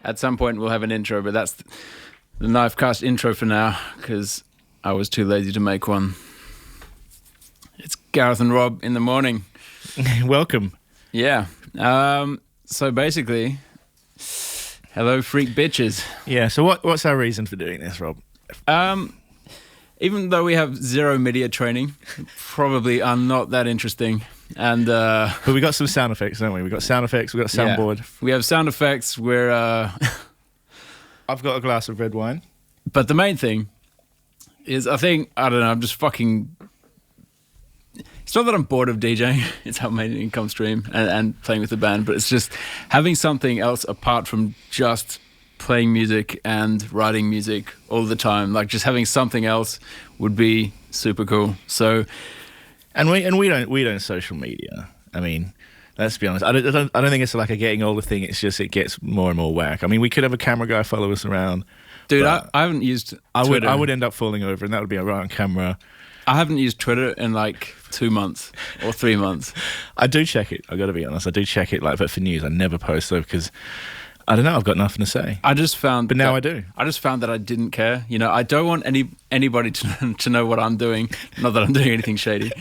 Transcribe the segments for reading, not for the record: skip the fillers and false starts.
At some point we'll have an intro, but that's the Knifecast intro for now because I was too lazy to make one. It's Gareth and Rob in the morning. Welcome. Yeah. So basically, hello, freak bitches. Yeah. So what's our reason for doing this, Rob? Even though we have zero media training, probably are not that interesting. And but we got some sound effects, don't we? We got sound effects. We got a soundboard. Yeah, we have sound effects. We're. I've got a glass of red wine. But the main thing is, I don't know. I'm just fucking. It's not that I'm bored of DJing. It's our main income stream and playing with the band. But it's just having something else apart from just playing music and writing music all the time. Like just having something else would be super cool. So, and we don't social media. I mean, let's be honest. I don't think it's like a getting older thing. It's just it gets more and more whack. I mean, we could have a camera guy follow us around. Dude, I haven't used Twitter. I would end up falling over, and that would be right on camera. I haven't used Twitter in like 2 months or 3 months. I do check it. I got to be honest. I do check it, but for news, I never post though because. I don't know. I've got nothing to say. I just found, but now I do. I just found that I didn't care. You know, I don't want anybody to know what I'm doing. Not that I'm doing anything shady.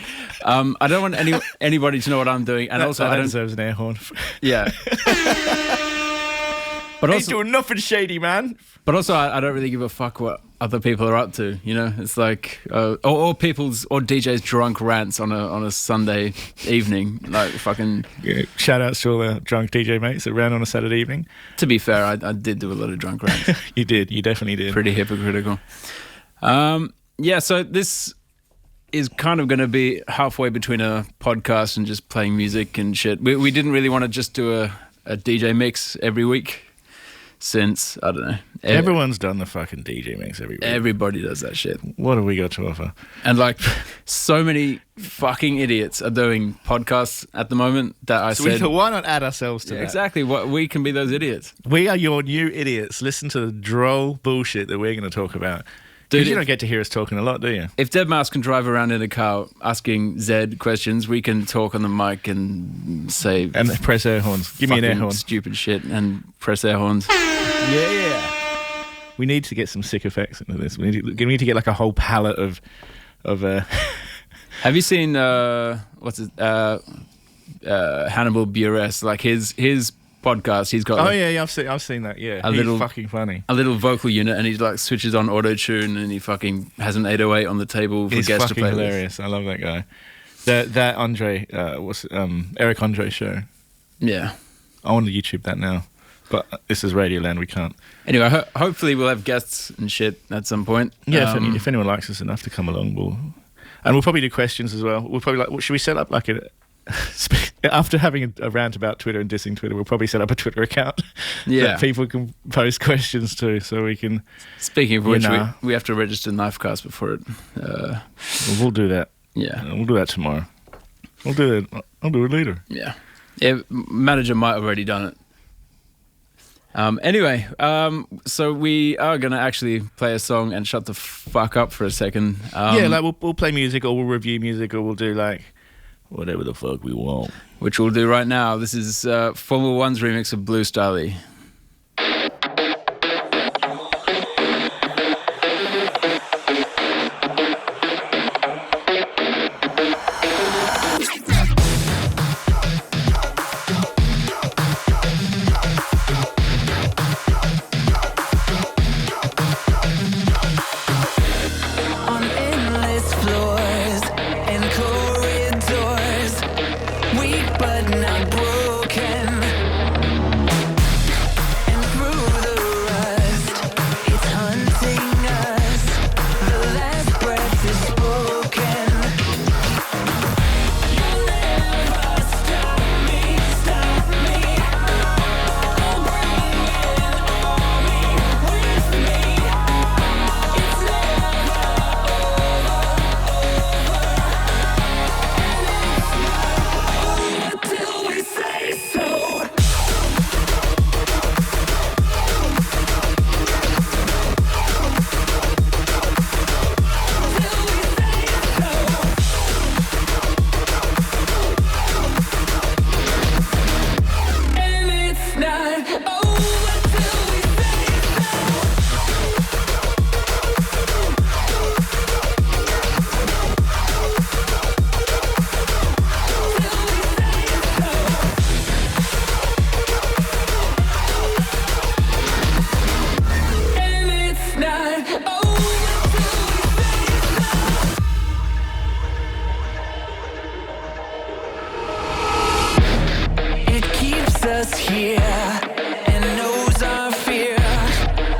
I don't want anybody to know what I'm doing, and also that deserves an air horn. Yeah. But ain't doing nothing shady, man. But also, I don't really give a fuck what other people are up to. You know, it's like or DJs' drunk rants on a Sunday evening, like fucking. Yeah, shout outs to all the drunk DJ mates that ran on a Saturday evening. To be fair, I did do a lot of drunk rants. You did. You definitely did. Pretty hypocritical. Yeah. So this is kind of going to be halfway between a podcast and just playing music and shit. We didn't really want to just do a DJ mix every week. Since, I don't know. Everyone's done the fucking DJ mix every week. Everybody does that shit. What have we got to offer? And like, so many fucking idiots are doing podcasts at the moment that I said... we thought, why not add ourselves to that? Exactly. We can be those idiots. We are your new idiots. Listen to the droll bullshit that we're going to talk about. Dude, you don't get to hear us talking a lot, do you? If Deadmau5 can drive around in a car asking Zed questions, we can talk on the mic and say... And press air horns. Give me an air horn. Stupid shit and press air horns. Yeah. We need to get some sick effects into this. We need to get like a whole palette of Have you seen, Hannibal Buress? Like his podcast, he's got... Oh, yeah, I've seen that, yeah. He's fucking funny. A little vocal unit, and he like switches on auto-tune, and he fucking has an 808 on the table for guests to play. He's fucking hilarious. I love that guy. That Andre, Eric Andre show. Yeah. I want to YouTube that now. But this is Radioland, we can't. Anyway, hopefully we'll have guests and shit at some point. Yeah, if anyone likes us enough to come along, we'll probably do questions as well. We'll probably should we set up like after having a rant about Twitter and dissing Twitter, we'll probably set up a Twitter account that people can post questions to, so we can... Speaking of which, we have to register Knifecast before it... we'll do that. Yeah. We'll do that tomorrow. I'll do it later. Yeah. Manager might have already done it. Anyway, so we are going to actually play a song and shut the fuck up for a second. We'll play music, or we'll review music, or we'll do like whatever the fuck we want. Which we'll do right now. This is Formula One's remix of Blue Style. us here and knows our fear,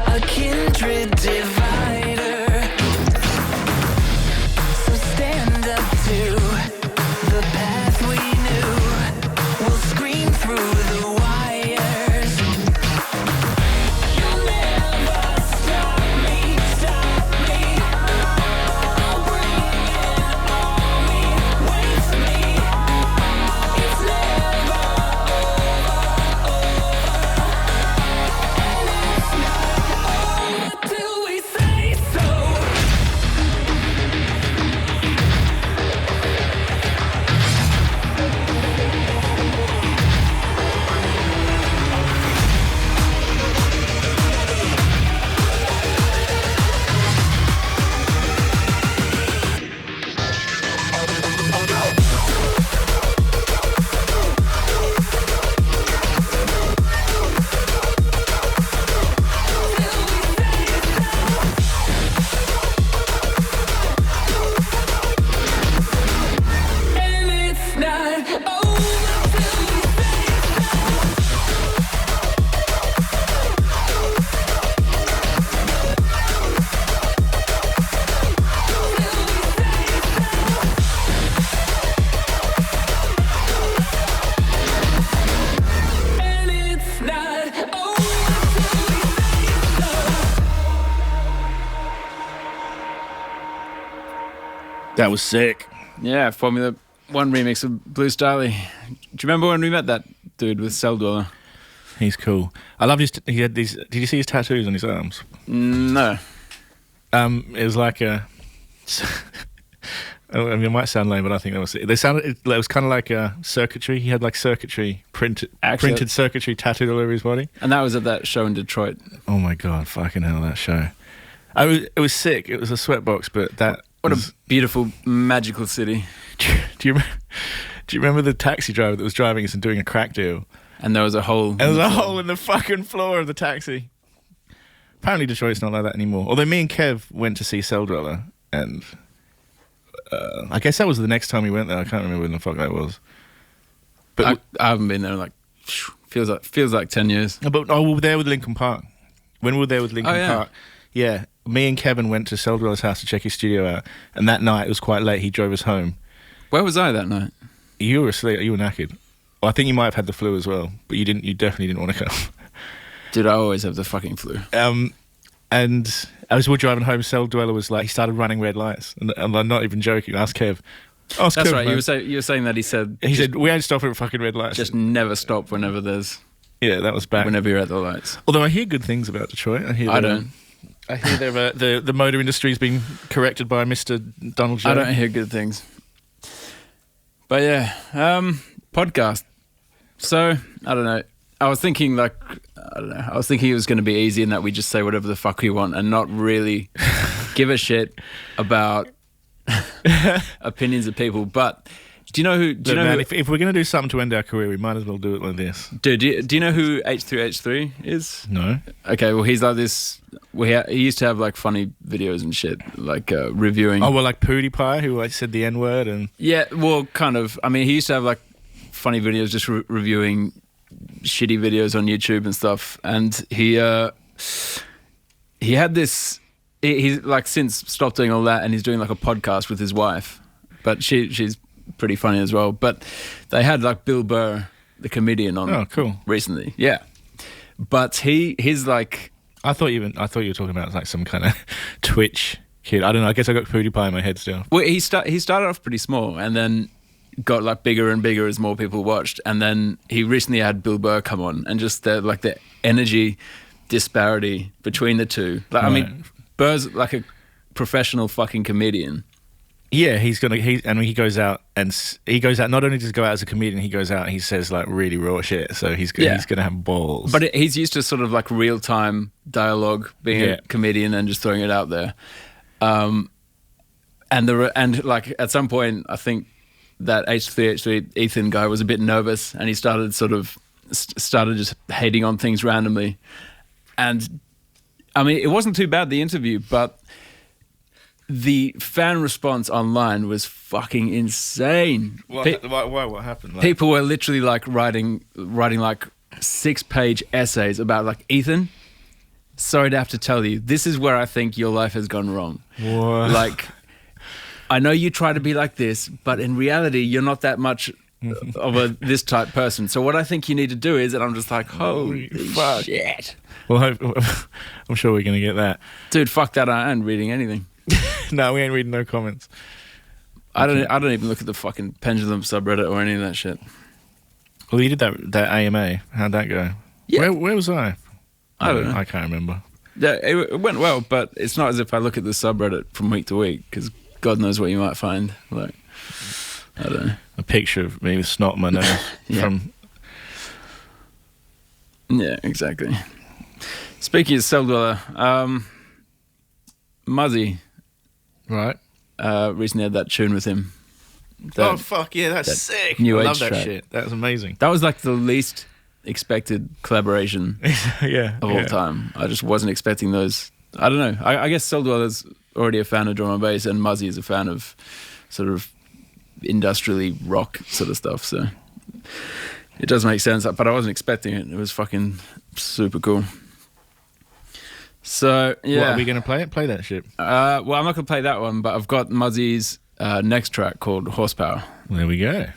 a kindred divider. So stand up to the path we knew. We'll scream through the wires. You'll never stop me, stop me. I'll bring an army with me. It's never over till we say so. And it's not over till we say and it's not over till we say so. That was sick. Yeah, Formula One remix of Blue Starly. Do you remember when we met that dude with Cell Dweller? He's cool. I love his. He had these. Did you see his tattoos on his arms? No. It was like a. I mean, it might sound lame, but I think that was it. It was kind of like a circuitry. He had like circuitry printed circuitry tattooed all over his body. And that was at that show in Detroit. Oh my god, fucking hell, that show! It was sick. It was a sweatbox, but that. What a beautiful, magical city. Do you remember the taxi driver that was driving us and doing a crack deal? And there was a hole. And there was a hole in the fucking floor of the taxi. Apparently Detroit's not like that anymore. Although me and Kev went to see Cell Dweller, and I guess that was the next time we went there. I can't remember when the fuck that was. But I haven't been there in like feels like 10 years. we were there with Linkin Park. When we were there with Linkin Park, yeah, me and Kevin went to Cell Dweller's house to check his studio out, and that night it was quite late. He drove us home. Where was I that night? You were asleep. You were knackered. Well, I think you might have had the flu as well, but you didn't. You definitely didn't want to come. Dude, I always have the fucking flu. And as we were driving home, Cell Dweller was like, he started running red lights, and I'm not even joking. Ask Kev. That's Kev, right. man. You were saying that he said we ain't stopping at fucking red lights. just never stop whenever there's that was back. whenever you're at the lights. Although I hear good things about Detroit. I don't. I hear the motor industry's been corrected by Mr. Donald J. I don't hear good things. But yeah, podcast. So I don't know. I was thinking it was going to be easy in that we just say whatever the fuck we want and not really give a shit about opinions of people. But do you know who? If we're going to do something to end our career, we might as well do it like this. Dude, do you know who H3H3 is? No. Okay, well he's like this. He used to have like funny videos and shit, like reviewing. Oh well, like PewDiePie, who like said the N-word and. Yeah, well, kind of. I mean, he used to have like funny videos, just reviewing shitty videos on YouTube and stuff. And he had this. He's like since stopped doing all that, and he's doing like a podcast with his wife, but she's pretty funny as well. But they had like Bill Burr, the comedian, on. Oh, cool. Recently, yeah. But he's like. I thought you were talking about like some kind of Twitch kid. I don't know. I guess I got PewDiePie in my head still. Well, he started off pretty small and then got like bigger and bigger as more people watched. And then he recently had Bill Burr come on, and just the energy disparity between the two. Like, right. I mean, Burr's like a professional fucking comedian. Yeah, he goes out not only does he go out as a comedian, he goes out and he says like really raw shit. So he's gonna have balls. But he's used to sort of like real time dialogue, being a comedian and just throwing it out there. And like at some point, I think that H3H3 Ethan guy was a bit nervous, and he started just hating on things randomly. And I mean, it wasn't too bad, the interview, but the fan response online was fucking insane. What happened? Like, people were literally like writing like 6-page essays about like, Ethan, sorry to have to tell you, this is where I think your life has gone wrong. What? Like, I know you try to be like this, but in reality, you're not that much of this type person. So what I think you need to do is, and I'm just like, holy fuck. shit. Well, I'm sure we're going to get that. Dude, fuck that, I ain't reading anything. No, we ain't reading no comments. I don't even look at the fucking Pendulum subreddit or any of that shit. Well, you did that AMA. How'd that go? Yeah. Where was I? I don't know. I can't remember. Yeah, it went well, but it's not as if I look at the subreddit from week to week, because God knows what you might find. Like, I don't know. A picture of me with snot on my nose from... Yeah, exactly. Speaking of Cell Dweller, Muzzy Right. recently had that tune with him. Oh, fuck, yeah, that's sick. New I Age love that track. shit. That was amazing. That was like the least expected collaboration Yeah. of all time. I just wasn't expecting those. I don't know. I guess Cell Dweller's already a fan of drum and bass, and Muzzy is a fan of sort of industrially rock sort of stuff. So it does make sense, but I wasn't expecting it. It was fucking super cool. So yeah, What, are we going to play it? Play that shit. well, I'm not gonna play that one, but I've got Muzzy's next track called Horsepower. There we go.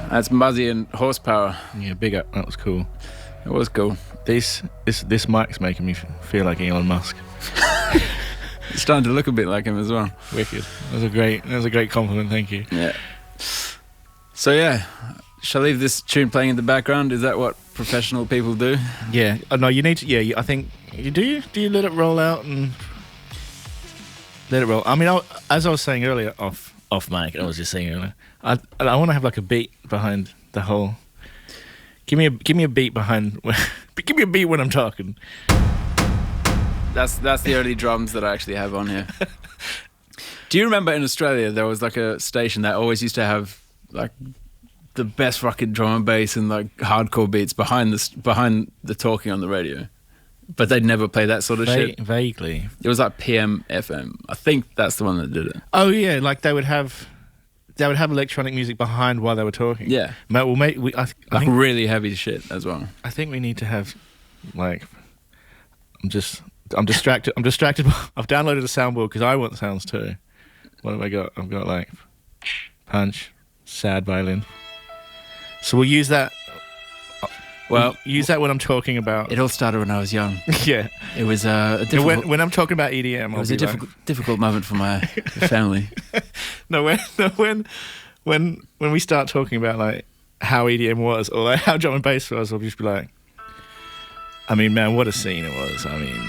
That's Muzzy and Horsepower. Yeah, big up. That was cool. It was cool. This mic's making me feel like Elon Musk. It's starting to look a bit like him as well. Wicked. That was a great compliment. Thank you. Yeah. So yeah, shall I leave this tune playing in the background? Is that what professional people do? Yeah. No, you need to. Yeah, I think you do. Do you let it roll out and let it roll? I mean, as I was saying earlier, off mic, I was just saying earlier, I want to have like a beat behind the whole. Give me a beat behind. Give me a beat when I'm talking. That's the only drums that I actually have on here. Do you remember in Australia there was like a station that always used to have like the best fucking drum and bass and like hardcore beats behind the talking on the radio? but they'd never play that sort of shit. Vaguely. It was like PM FM. I think that's the one that did it. Oh yeah, like they would have electronic music behind while they were talking. Yeah. Mate, well, mate, I Like think, really heavy shit as well. I think we need to have, like, I'm distracted. I'm distracted. I've downloaded a soundboard because I want sounds too. What have I got? I've got like punch, sad violin. So we'll use that. Well, use that when I'm talking about. It all started when I was young. Yeah. It was a difficult... When I'm talking about EDM, it was a difficult moment for my family. No, when we start talking about like how EDM was or like how drum and bass was, I'll just be like, I mean, man, what a scene it was. I mean,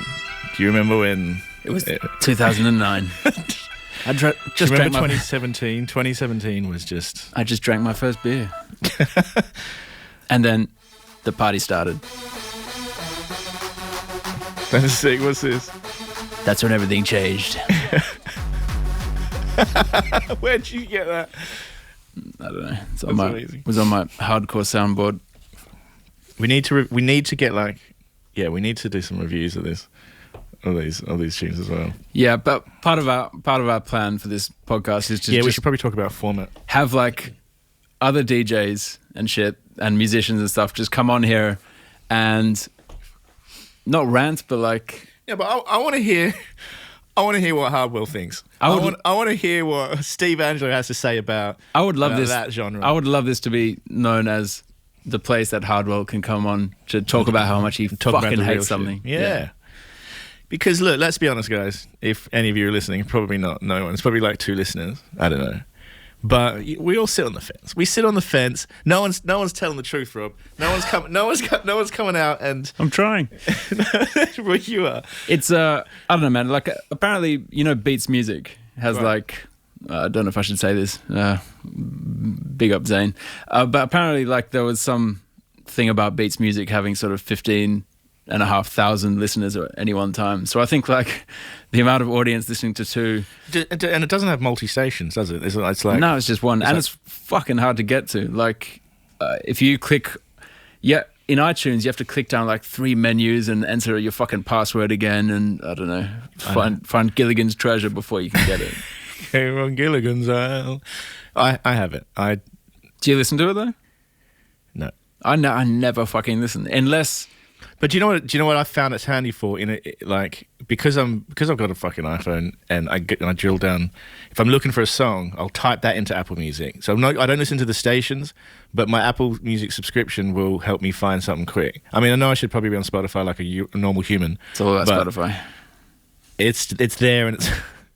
do you remember when it was 2009? I just remember drank 2017. 2017 was just. I just drank my first beer, and then the party started. That's sick. What's this? That's when everything changed. Where'd you get that? I don't know. It's amazing. Was on my hardcore soundboard. We need to get like, yeah, we need to do some reviews of this, of these tunes as well. Yeah, but part of our plan for this podcast is to we should probably talk about format. Have like other DJs and shit and musicians and stuff just come on here and not rant, but like. Yeah, but I want to hear. I want to hear what Hardwell thinks. I want to hear what Steve Angelo has to say about. I would love that genre. I would love this to be known as the place that Hardwell can come on to talk about how much he fucking hates something. Yeah. Because look, let's be honest, guys. If any of you are listening, probably not. No one. It's probably like 2 listeners. I don't know. But we all sit on the fence. We sit on the fence. No one's telling the truth, Rob. No one's coming out and. I'm trying. Well, you are. It's I don't know, man. Like apparently, Beats Music has like. I don't know if I should say this. Big up Zane. But apparently, like there was some thing about Beats Music having sort of 15,500 listeners at any one time. So I think like the amount of audience listening to 2, and it doesn't have multi-stations, does it? It's like no, it's just one, and it's fucking hard to get to. Like if you click, in iTunes you have to click down like 3 menus and enter your fucking password again, and I don't know, find Gilligan's Treasure before you can get it. Came on Gilligan's Isle. I have it. Do you listen to it though? No. I never fucking listen unless. But do you know what I found it's handy for in it, like because I've got a fucking iPhone and I drill down. If I'm looking for a song, I'll type that into Apple Music. So I don't listen to the stations, but my Apple Music subscription will help me find something quick. I mean, I know I should probably be on Spotify like a normal human. It's all about Spotify. It's there and it's.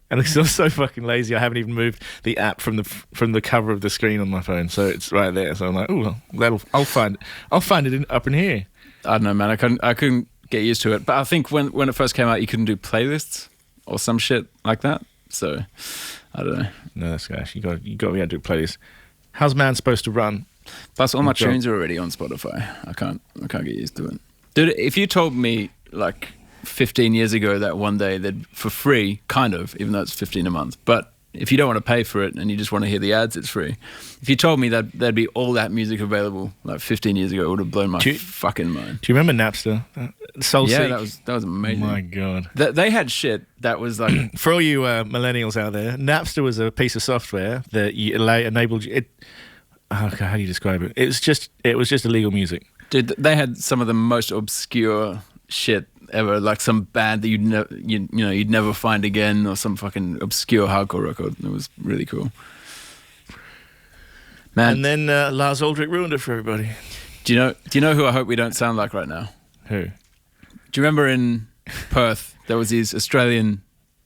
And I'm so fucking lazy. I haven't even moved the app from the cover of the screen on my phone, so it's right there. So I'm like, I'll find it up in here. I don't know, man. I couldn't get used to it. But I think when it first came out, you couldn't do playlists or some shit like that. So I don't know. No, that's gosh. You got to be able to do playlists. How's man supposed to run? Plus, all my tunes are already on Spotify. I can't get used to it, dude. If you told me like 15 years ago that one day they'd for free, kind of, even though it's $15 a month, but if you don't want to pay for it and you just want to hear the ads, it's free. If you told me that there'd be all that music available like 15 years ago, it would have blown my fucking mind. Do you remember Napster? Yeah, that was amazing. Oh my god, they had shit that was like for all you millennials out there, Napster was a piece of software that enabled you. How do you describe it? It was just illegal music. Dude, they had some of the most obscure shit ever, like some band that you'd never find again, or some fucking obscure hardcore record. It was really cool, man. And then Lars Ulrich ruined it for everybody. Do you know who I hope we don't sound like right now? Who? Do you remember in Perth there was these Australian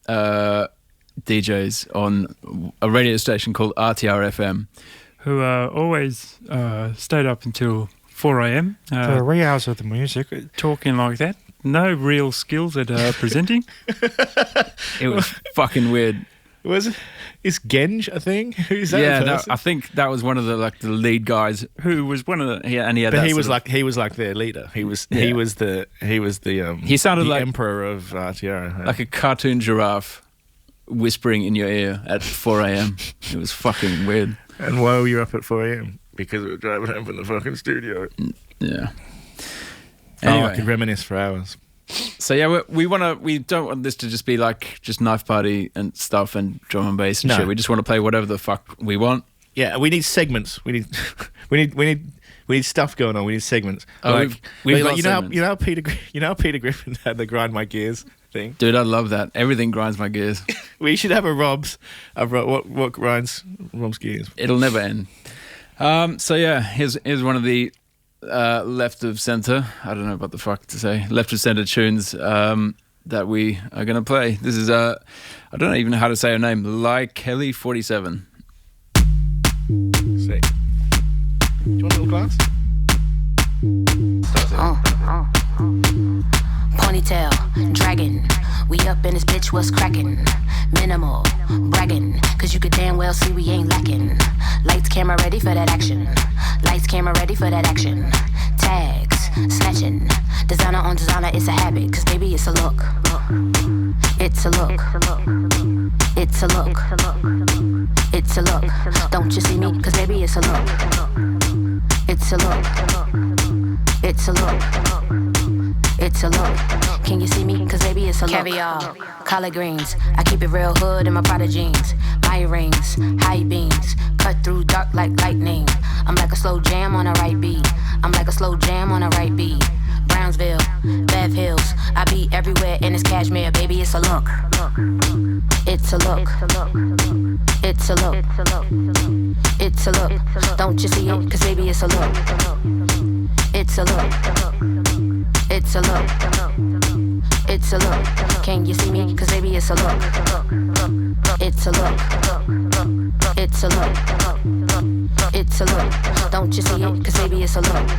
DJs on a radio station called RTR FM, who always stayed up until 4 a.m. The 3 hours of the music, talking like that. No real skills at presenting. It was fucking weird. Was it? Is Genge a thing? Who's that? Yeah, no, I think that was one of the lead guys who was one of the. He had. But he was like their leader. He was the He sounded like emperor of RTR, like a cartoon giraffe whispering in your ear at 4 a.m. It was fucking weird. And why were you up at 4 a.m? Because we were driving home from the fucking studio. Yeah. Anyway. Anyway. I could reminisce for hours. So yeah, we don't want this to just be like just knife party and stuff and drum and bass and shit. We just want to play whatever the fuck we want. Yeah, we need segments. We need stuff going on. We need segments. Oh, like, we've like, got you segments. know how Peter Griffin had the grind my gears thing. Dude, I love that. Everything grinds my gears. We should have a Rob's. What grinds Rob's gears? It'll never end. So yeah, here's one of the left of center. I don't know what the fuck to say. Left of center tunes that we are gonna play. This is I don't even know how to say her name. Like Kelly 47. Sick. Do you want a little glass? Ponytail, dragon. We up in this bitch, what's crackin'? Minimal, bragging. Cause you could damn well see we ain't lacking. Lights, camera, ready for that action. Lights, camera, ready for that action. Tags, snatching. Designer on designer, it's a habit. Cause baby, it's a look. It's a look. It's a look. It's a look. Don't you see me? Cause baby, it's a look. It's a look. It's a look. It's a look. Can you see me? Cause baby, it's a look. Caviar, collard greens. I keep it real hood in my Prada jeans. My rings, high beams. Cut through dark like lightning. I'm like a slow jam on a right beat. I'm like a slow jam on a right beat. Brownsville, Bev Hills. I be everywhere in this cashmere. Baby, it's a look. It's a look. It's a look. It's a look. Don't you see it? Cause baby, it's a look. It's a look. It's a look. It's a look. Can you see me? Cause baby, it's a look. It's a look. It's a look. It's a look. Don't you see it? Cause baby, it's a look.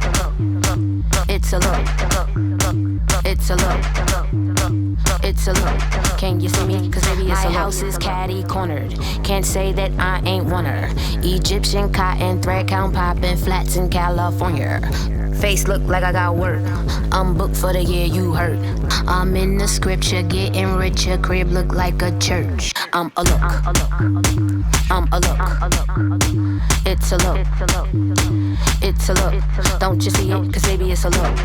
It's a look. It's a look. It's a look. Can you see me? Cause baby, it's a look. My house is catty cornered. Can't say that I ain't one her. Egyptian cotton thread count popping flats in California. Face look like I got work. I'm booked for the year, you heard. I'm in the scripture, getting richer. Crib look like a church. I'm a look. I'm a look. It's a look. It's a look. Don't you see it? Cause baby, it's a look.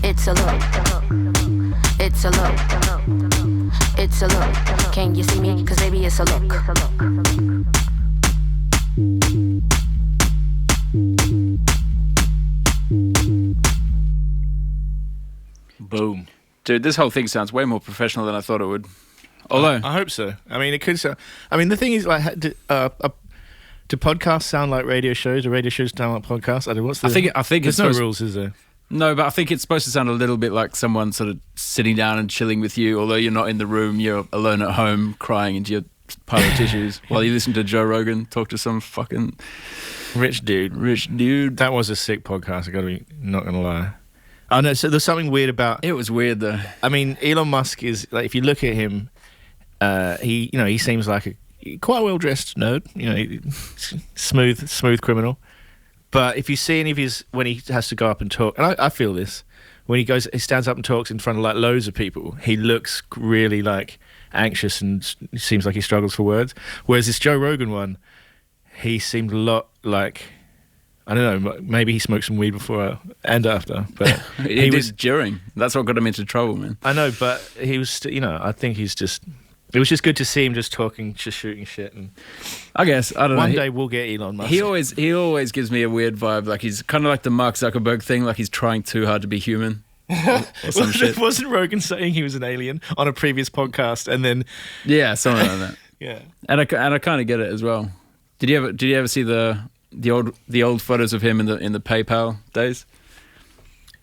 It's a look. It's a look. It's a look. Can you see me? Cause baby, it's a look. Boom. Dude, this whole thing sounds way more professional than I thought it would. Although I hope so. I mean, it could sound. I mean, the thing is, like, do podcasts sound like radio shows? Do radio shows sound like podcasts? I don't know, what's the, I think there's it's no rules, is there? No, but I think it's supposed to sound a little bit like someone sort of sitting down and chilling with you, although you're not in the room, you're alone at home crying into your pile of tissues while you listen to Joe Rogan talk to some fucking rich dude. That was a sick podcast, I gotta be not gonna lie. Oh no, so there's something weird about it. Was weird though. I mean, Elon Musk is like, if you look at him, he seems like a quite well dressed nerd, smooth criminal. But if you see any of his, when he has to go up and talk, and I feel this, when he stands up and talks in front of like loads of people, he looks really like anxious and seems like he struggles for words. Whereas this Joe Rogan one, he seemed a lot like, I don't know, maybe he smoked some weed before and after, but he was during. That's what got him into trouble, man. I know, but he was, I think he's just. It was just good to see him just talking, just shooting shit, and I guess I don't know. One day we'll get Elon Musk. He always gives me a weird vibe, like he's kind of like the Mark Zuckerberg thing, like he's trying too hard to be human. Or some shit. Wasn't Rogan saying he was an alien on a previous podcast, and then something like that. Yeah, and I kind of get it as well. Did you ever see the old photos of him in the PayPal days?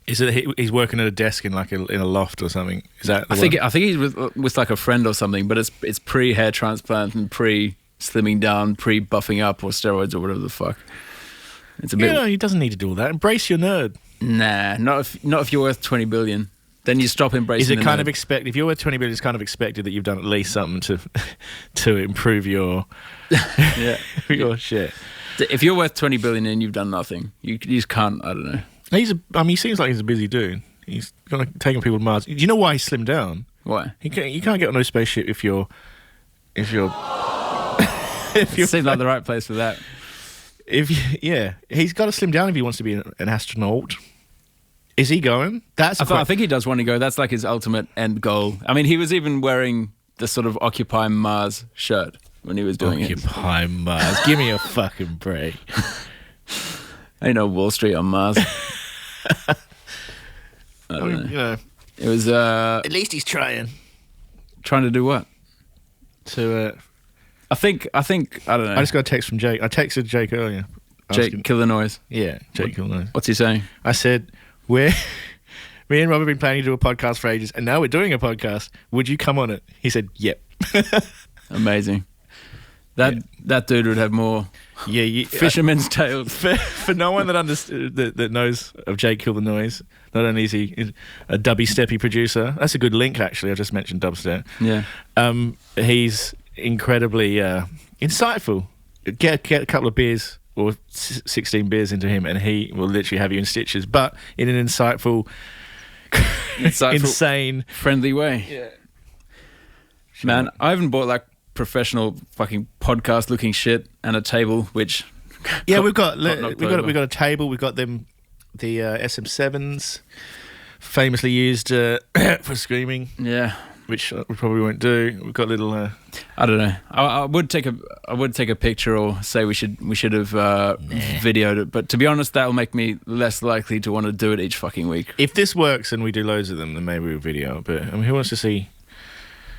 Is it he's working at a desk in like in a loft or something? Is that? I think he's with like a friend or something, but it's pre hair transplant and pre slimming down, pre buffing up or steroids or whatever the fuck. It's a bit. No, he doesn't need to do all that. Embrace your nerd. Nah, not if you're worth 20 billion. Then you stop embracing. Is it kind of expect if you're worth 20 billion? It's kind of expected that you've done at least something to improve your your shit. If you're worth 20 billion and you've done nothing, you just can't. I don't know. He seems like he's a busy dude. He's gonna taking people to Mars. Do you know why he slimmed down? Why? You can't get on no spaceship if you're. Seems like the right place for that. He's got to slim down if he wants to be an astronaut. Is he going? I think he does want to go. That's like his ultimate end goal. I mean, he was even wearing the sort of Occupy Mars shirt when he was doing it. Occupy Mars. Give me a fucking break. Ain't no Wall Street on Mars. I don't know. You know, It was at least he's trying to do what? to. I think I don't know. I just got a text from Jake. I texted Jake earlier. Jake, kill the noise. Yeah, Jake Kill the Noise. What's he saying? I said, me and Rob have been planning to do a podcast for ages, and now we're doing a podcast. Would you come on it? He said, yep. Amazing. That dude would have more fisherman's tales. For no one that understood that knows of Jake Kill the Noise, not only is he a dubby steppy producer, that's a good link actually. I just mentioned dubstep. Yeah. He's incredibly insightful. Get a couple of beers or 16 beers into him, and he will literally have you in stitches, but in an insightful insane, friendly way. Yeah. Man, I haven't bought like professional fucking podcast looking shit and a table, which we've got a table. We've got them the SM7s, famously used for screaming. Yeah. Which we probably won't do. We've got little. I don't know. I would take a picture or say we should have videoed it. But to be honest, that'll make me less likely to want to do it each fucking week. If this works and we do loads of them, then maybe we'll video. But I mean, who wants to see?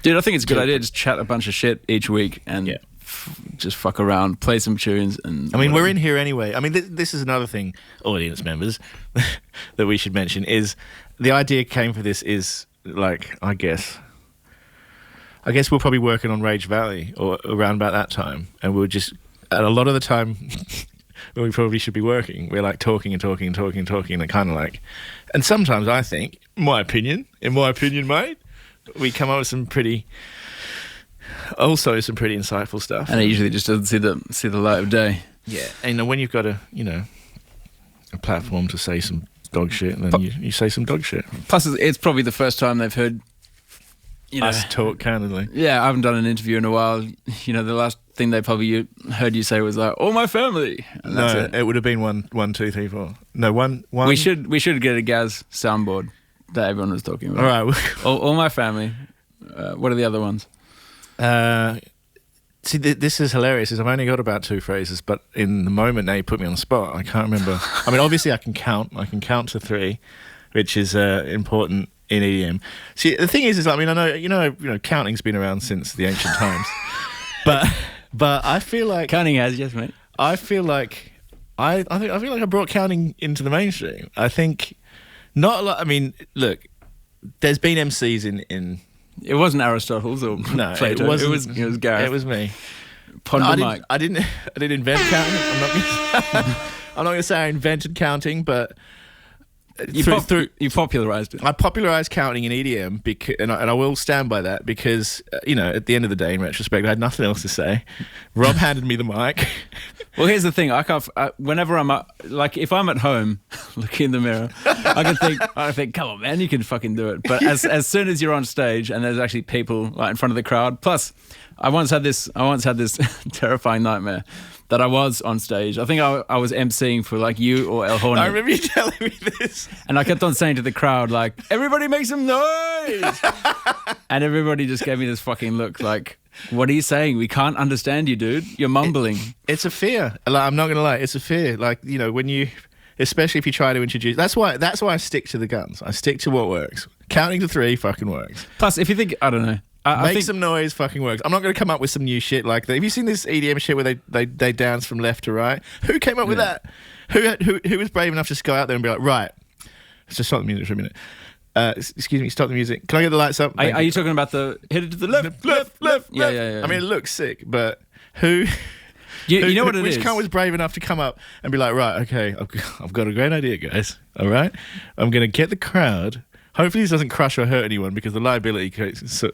Dude, I think it's a good idea. Just chat a bunch of shit each week and just fuck around, play some tunes, and. I mean, we're in here anyway. I mean, this is another thing, audience members, that we should mention is the idea came for this is like I guess we're probably working on Rage Valley or around about that time, and we'll just at a lot of the time when we probably should be working, we're like talking, and kind of like, and sometimes I think, in my opinion, mate, we come up with some pretty insightful stuff, and it usually just doesn't see the light of day. Yeah, and when you've got a platform to say some dog shit, then you say some dog shit. Plus, it's probably the first time they've heard. Us talk candidly. Yeah, I haven't done an interview in a while. The last thing they probably heard you say was like, "Oh, my family." And that's it would have been 1, 2, 3, 4. No, one. We should get a Gaz soundboard that everyone was talking about. All right. all my family. What are the other ones? See, this is hilarious. Is I've only got about 2 phrases, but in the moment now you put me on the spot. I can't remember. I mean, obviously I can count. I can count to 3, which is important. In EDM. See, the thing is I mean, I know you know, counting's been around since the ancient times, but I feel like counting has, yes, mate. I feel like I feel like I brought counting into the mainstream. I think not a lot. I mean, look, there's been MCs in. It wasn't Aristotle's or Plato. It was Gareth. It was me. Mike. I didn't invent counting. I'm not going to say I invented counting, but. You popularised it. I popularised counting in EDM, and I will stand by that because, at the end of the day, in retrospect, I had nothing else to say. Rob handed me the mic. Well, here's the thing. Whenever I'm if I'm at home, looking in the mirror, I think, come on, man, you can fucking do it. But as soon as you're on stage and there's actually people like in front of the crowd, plus I once had this terrifying nightmare. That I was on stage. I think I was MCing for like you or El Hornet. I remember you telling me this. And I kept on saying to the crowd, like, everybody make some noise. And everybody just gave me this fucking look like, what are you saying? We can't understand you, dude. You're mumbling. It's a fear. Like, I'm not going to lie. It's a fear. Like, when you, especially if you try to introduce, that's why I stick to the guns. I stick to what works. Counting to 3 fucking works. Plus, if you think, I don't know. I think some noise fucking works. I'm not going to come up with some new shit like that. Have you seen this EDM shit where they dance from left to right? Who came up with that? Who was brave enough to just go out there and be like, right, let's just stop the music for a minute. Excuse me, stop the music. Can I get the lights up? Are you talking about the hit it to the left? Yeah. I mean, it looks sick, but who... You know what it is? Which cunt was brave enough to come up and be like, right, okay, I've got a great idea, guys. All right? I'm going to get the crowd... Hopefully this doesn't crush or hurt anyone because the liability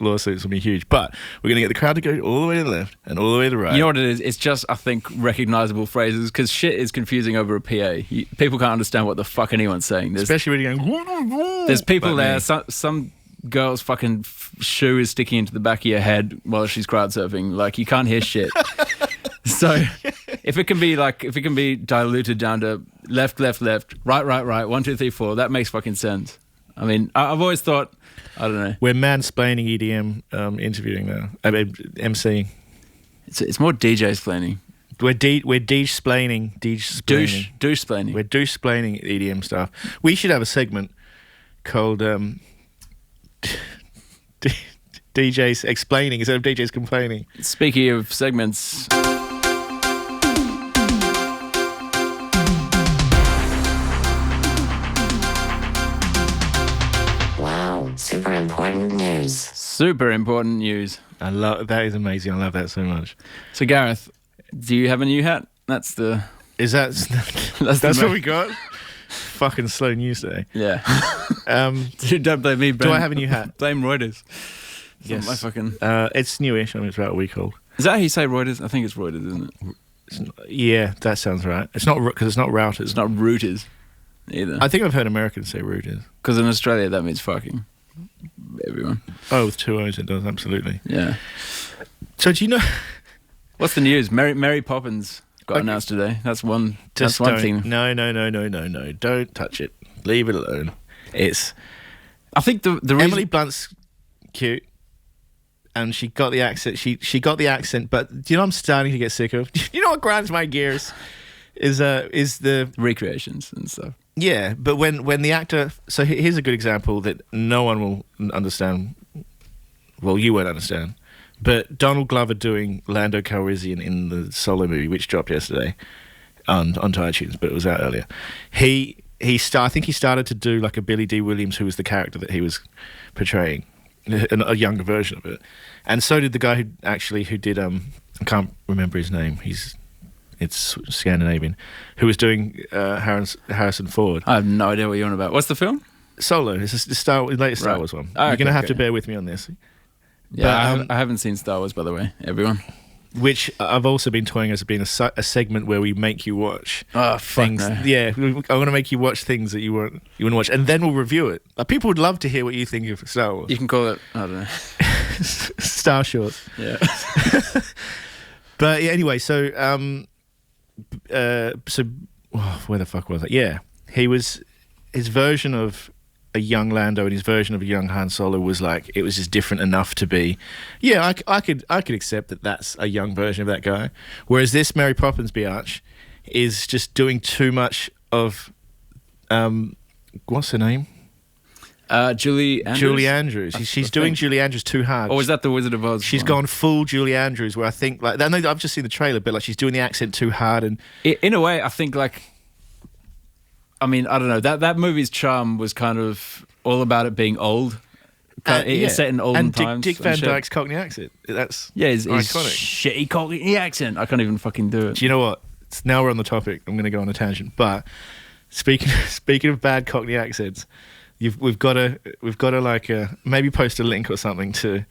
lawsuits will be huge. But we're going to get the crowd to go all the way to the left and all the way to the right. You know what it is? It's just, I think, recognisable phrases because shit is confusing over a PA. People can't understand what the fuck anyone's saying. Especially when you're going... There's people there. Some girl's fucking shoe is sticking into the back of your head while she's crowd surfing. Like, you can't hear shit. So if it can be diluted down to left, right, 1, 2, 3, 4. That makes fucking sense. I mean, I've always thought, I don't know. We're mansplaining EDM interviewing now. I mean, MCing. It's more DJ-splaining. We're douche-splaining. Douche-splaining. We're douche-splaining EDM stuff. We should have a segment called DJs explaining instead of DJs complaining. Speaking of segments... Super important news. Super important news. I love that. Is amazing. I love that so much. So Gareth, do you have a new hat? That's the. Is that? That's what we got. Fucking slow news day. Yeah. Dude, don't blame me. Do I have a new hat? Blame Reuters. Yes. My fucking. It's newish. I mean, it's about a week old. Is that how you say Reuters? I think it's Reuters, isn't it? Yeah, that sounds right. It's not because it's not routers. It's not routers either. I think I've heard Americans say routers. Because in Australia that means fucking. Everyone. Oh, with 2 O's it does, absolutely. Yeah. So do you know... What's the news? Mary Poppins got announced today. That's one thing. No. Don't touch it. Leave it alone. It's... I think the reason... Emily Blunt's cute. And she got the accent. She got the accent, but do you know what I'm starting to get sick of? You know what grinds my gears? Is the... recreations and stuff. Yeah, but when the actor... So here's a good example that no one will understand. Well, you won't understand. But Donald Glover doing Lando Calrissian in the Solo movie, which dropped yesterday onto iTunes, but it was out earlier. I think he started to do like a Billy D. Williams, who was the character that he was portraying, a younger version of it. And so did the guy who did... I can't remember his name. It's Scandinavian, who was doing Harrison Ford. I have no idea what you're on about. What's the film? Solo. It's the latest Star Wars one. You're going to have to bear with me on this. Yeah, but, I haven't seen Star Wars, by the way, everyone. Which I've also been toying as being a segment where we make you watch things. No. Yeah, I want to make you watch things that you want to watch, and then we'll review it. People would love to hear what you think of Star Wars. You can call it, I don't know. Star Shorts. Yeah. But yeah, anyway, so where the fuck was it? Yeah, his version of a young Lando and his version of a young Han Solo was like, it was just different enough to be, yeah, I could accept that that's a young version of that guy. Whereas this Mary Poppins biatch is just doing too much of, what's her name? Julie Andrews. Julie Andrews. She's doing Julie Andrews too hard. Or is that the Wizard of Oz? She's gone full Julie Andrews, where I think like I know I've just seen the trailer, but like she's doing the accent too hard, and in a way, I think like, I mean, I don't know, that movie's charm was kind of all about it being old. It's set in olden times. Dick Van Dyke's Cockney accent. That's his iconic. Shitty Cockney accent. I can't even fucking do it. Do you know what? Now we're on the topic. I'm going to go on a tangent, but speaking of bad Cockney accents. We've got to like maybe post a link or something to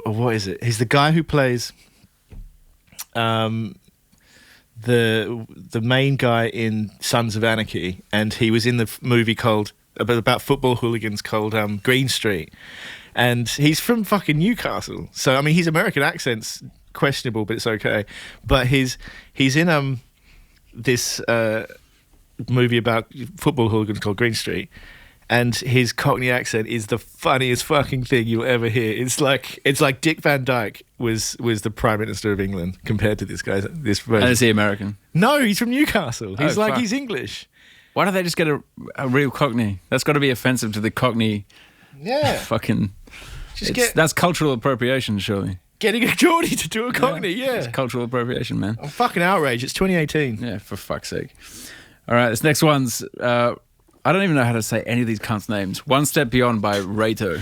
what is it? He's the guy who plays the main guy in Sons of Anarchy, and he was in the movie called about football hooligans called Green Street, and he's from fucking Newcastle. So I mean, his American accent's questionable, but it's okay. But he's in this movie about football hooligans called Green Street. And his Cockney accent is the funniest fucking thing you'll ever hear. It's like Dick Van Dyke was the Prime Minister of England compared to this version. And is he American? No, he's from Newcastle. He's he's English. Why don't they just get a real Cockney? That's got to be offensive to the Cockney. Yeah. Fucking. That's cultural appropriation, surely. Getting a Geordie to do a Cockney, yeah. It's cultural appropriation, man. I'm fucking outraged. It's 2018. Yeah, for fuck's sake. All right, this next one's. I don't even know how to say any of these cunts' names. One Step Beyond by Rato.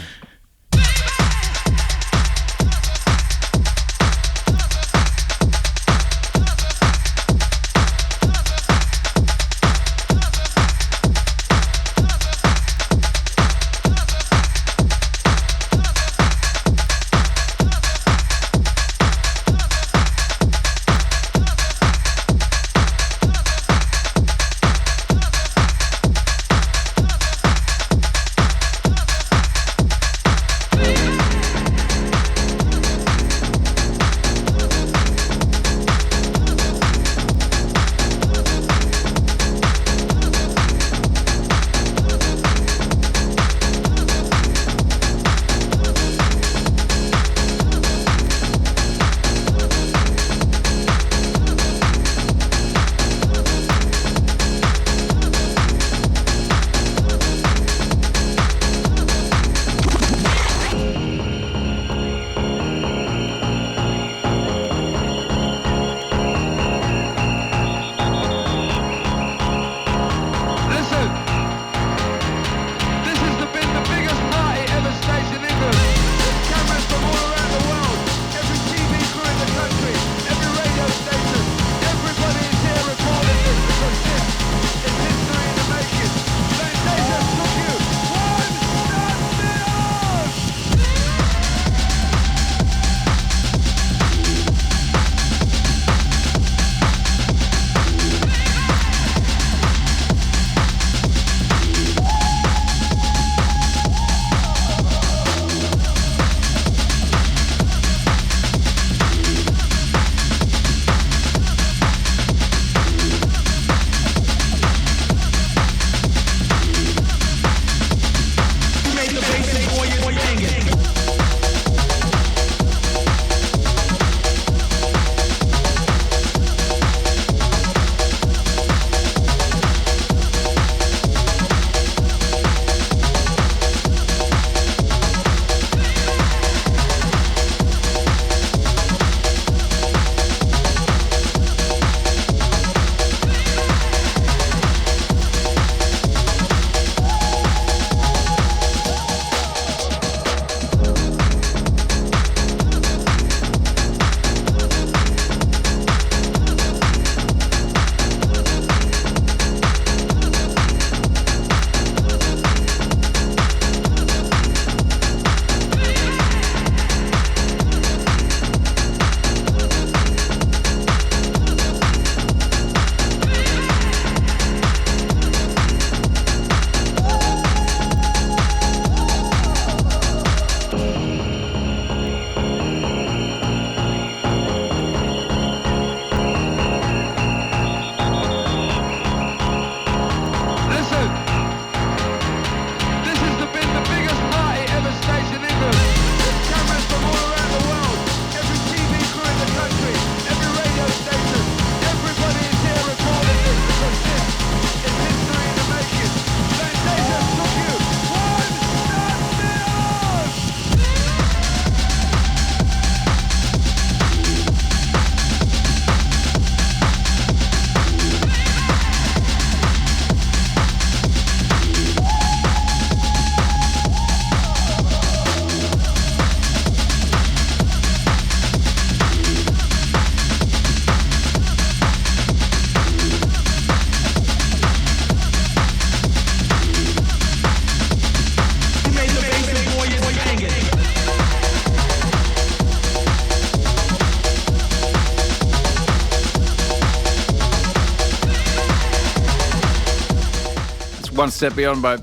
One Step Beyond by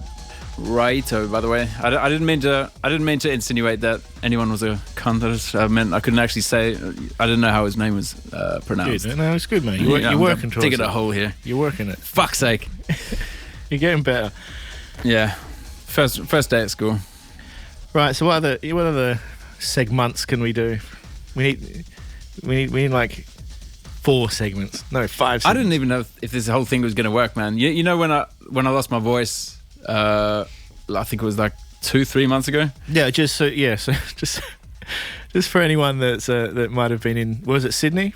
Raito, by the way. I didn't mean to insinuate that anyone was a cunt. I meant I couldn't actually say. I didn't know how his name was pronounced. Dude, no, it's good, man. You're working towards digging it. a hole here. You're working it. Fuck's sake. You're getting better. Yeah. First day at school. Right. So what other segments can we do? We need like 4 segments. No, 5 segments. I didn't even know if this whole thing was going to work, man. You know when I lost my voice, I think it was like 2-3 months ago. Yeah, so just for anyone that might have been in, was it Sydney,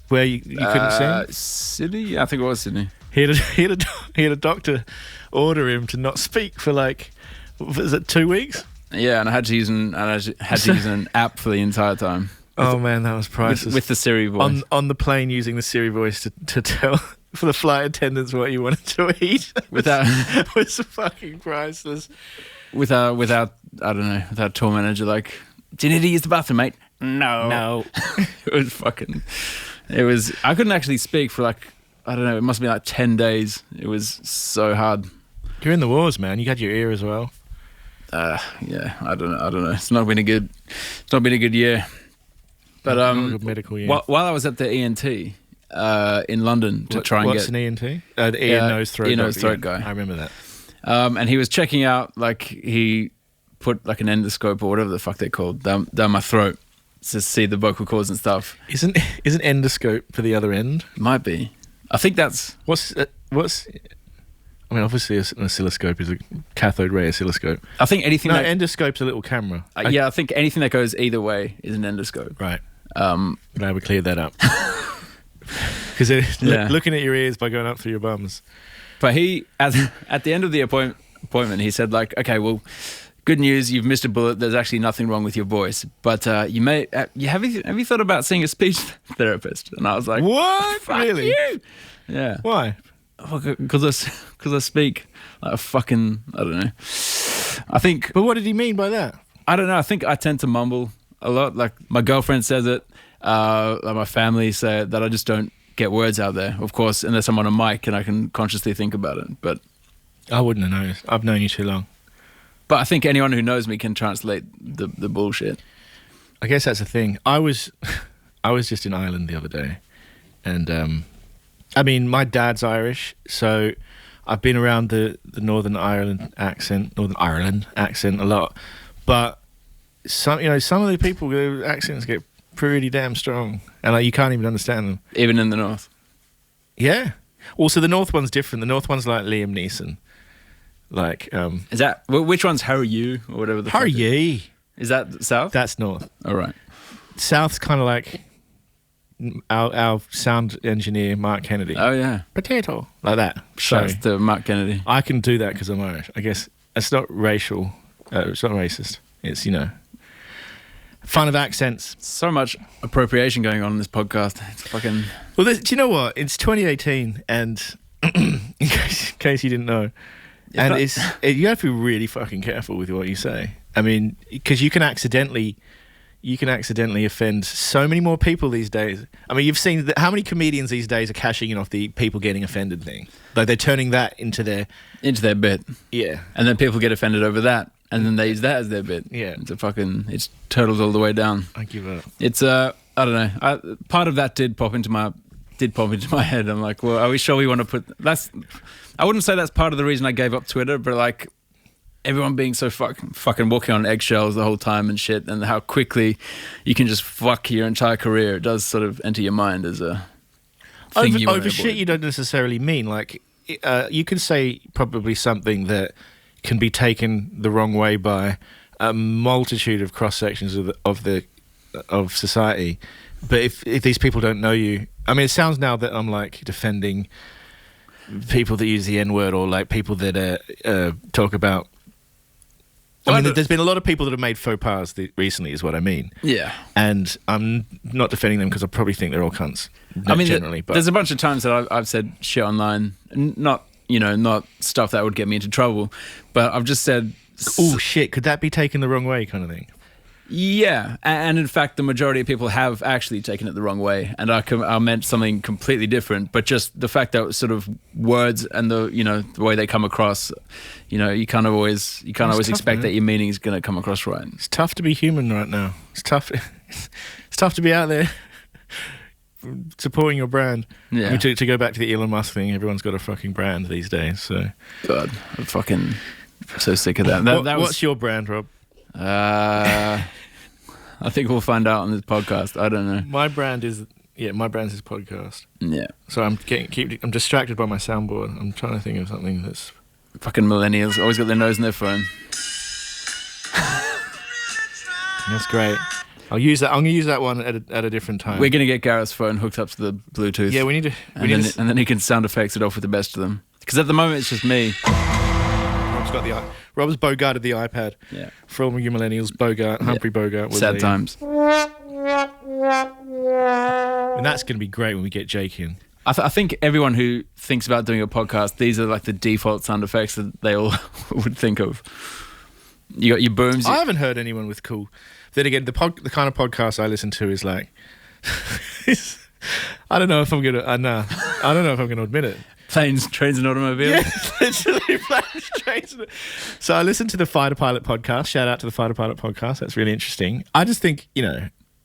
where you couldn't sing? Sydney, yeah, I think it was Sydney. He had a doctor order him to not speak for like, was it 2 weeks? Yeah, and I had to use an app for the entire time. Oh man, that was priceless. With the Siri voice on the plane, using the Siri voice to tell for the flight attendants what you wanted to eat. Was fucking priceless. Without I don't know, without tour manager like, do you need to use the bathroom, mate? No. It was I couldn't actually speak for like, I don't know, it must have been like 10 days. It was so hard. You're in the wars, man. You had your ear as well. Yeah, I don't know. It's not been a good year. But not a good medical year. While I was at the ENT in London to try and what's get an ENT? The ear, nose, throat guy. I remember that. And he was checking out, like he put like an endoscope or whatever the fuck they're called down my throat to see the vocal cords and stuff. Isn't endoscope for the other end? Might be. I think that's what's. I mean, obviously, an oscilloscope is a cathode ray oscilloscope. I think anything. No, endoscope's a little camera. I think anything that goes either way is an endoscope. Right. Glad we cleared that up. Because looking at your ears by going up through your bums. But he, at the end of the appointment, he said like, okay, well, good news, you've missed a bullet. There's actually nothing wrong with your voice, but have you thought about seeing a speech therapist? And I was like, what? Fuck really? You. Yeah. Why? Because I speak like a fucking, I don't know. I think. But what did he mean by that? I don't know. I think I tend to mumble a lot. Like my girlfriend says it. Like my family say it, that I just don't get words out there. Of course, unless I'm on a mic and I can consciously think about it. But I wouldn't have noticed. I've known you too long. But I think anyone who knows me can translate the bullshit. I guess that's the thing. I was just in Ireland the other day, and I mean, my dad's Irish, so I've been around the Northern Ireland accent a lot. But some of the people, their accents get pretty damn strong, and like you can't even understand them. Even in the north. Yeah. Also, the north one's different. The north one's like Liam Neeson. Like, is that which one's How Are You or whatever the How Are fuck Ye? Is that south? That's north. All right. South's kind of like our sound engineer Mark Kennedy. Oh yeah. Potato like that. Shouts to Mark Kennedy. I can do that because I'm Irish. I guess it's not racial. It's not racist. It's fun of accents. So much appropriation going on in this podcast. It's fucking. Well, do you know what? It's 2018, and in case you didn't know. And you have to be really fucking careful with what you say. I mean, because you can accidentally offend so many more people these days. I mean, you've seen how many comedians these days are cashing in off the people getting offended thing. Like they're turning that into their bit. Yeah. And then people get offended over that, and then they use that as their bit. Yeah. It's turtles all the way down. I give up. It's I don't know. Part of that did pop into my head. I'm like, well, are we sure we want to put that's? I wouldn't say that's part of the reason I gave up Twitter, but like everyone being so fucking walking on eggshells the whole time and shit, and how quickly you can just fuck your entire career. It does sort of enter your mind as a thing over shit you don't necessarily mean. Like you can say probably something that can be taken the wrong way by a multitude of cross sections of society. But if these people don't know you, I mean, it sounds now that I'm like defending people that use the N-word or like people that talk about. I mean, there's been a lot of people that have made faux pas recently, is what I mean. Yeah. And I'm not defending them because I probably think they're all cunts. I mean, generally, but there's a bunch of times that I've said shit online, not stuff that would get me into trouble, but I've just said, oh shit, could that be taken the wrong way, kind of thing? Yeah, and in fact, the majority of people have actually taken it the wrong way, and I meant something completely different. But just the fact that sort of words and the way they come across, you can't always expect that your meaning is going to come across right. It's tough to be human right now. It's tough. It's tough to be out there supporting your brand. Yeah. I mean, to go back to the Elon Musk thing, everyone's got a fucking brand these days. So, God, I'm fucking so sick of that. What's your brand, Rob? I think we'll find out on this podcast. I don't know. My brand is this podcast. Yeah. So I'm distracted by my soundboard. I'm trying to think of something that's Fucking millennials always got their nose in their phone. that's great. I'll use that. I'm gonna use that one at a different time. We're gonna get Gareth's phone hooked up to the Bluetooth. Yeah, we need to. And then he can sound effects it off with the best of them. Because at the moment it's just me. Rob's Bogarted the iPad. Yeah. For all you millennials, Humphrey Bogart. Was Sad times. And that's going to be great when we get Jake in. I think everyone who thinks about doing a podcast, these are like the default sound effects that they all would think of. You got your booms. I haven't heard anyone with cool. Then again, the kind of podcast I listen to is like, I don't know if I'm gonna. I don't know if I'm gonna admit it. Planes, trains, and automobiles. Yeah, literally planes, trains. So I listened to the Fighter Pilot podcast. Shout out to the Fighter Pilot podcast. That's really interesting. I just think,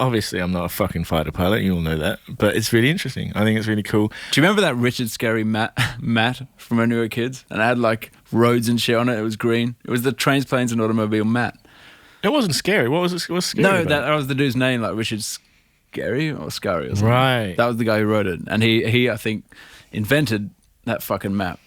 obviously I'm not a fucking fighter pilot. You all know that. But it's really interesting. I think it's really cool. Do you remember that Richard Scary Matt from when we were kids? And it had like roads and shit on it. It was green. It was the trains, planes, and automobile Matt. It wasn't scary. What was it? What's scary No, about that was the dude's name, like Richard Scary or Scary or something. Right. That was the guy who wrote it. And he I think, invented that fucking Matt.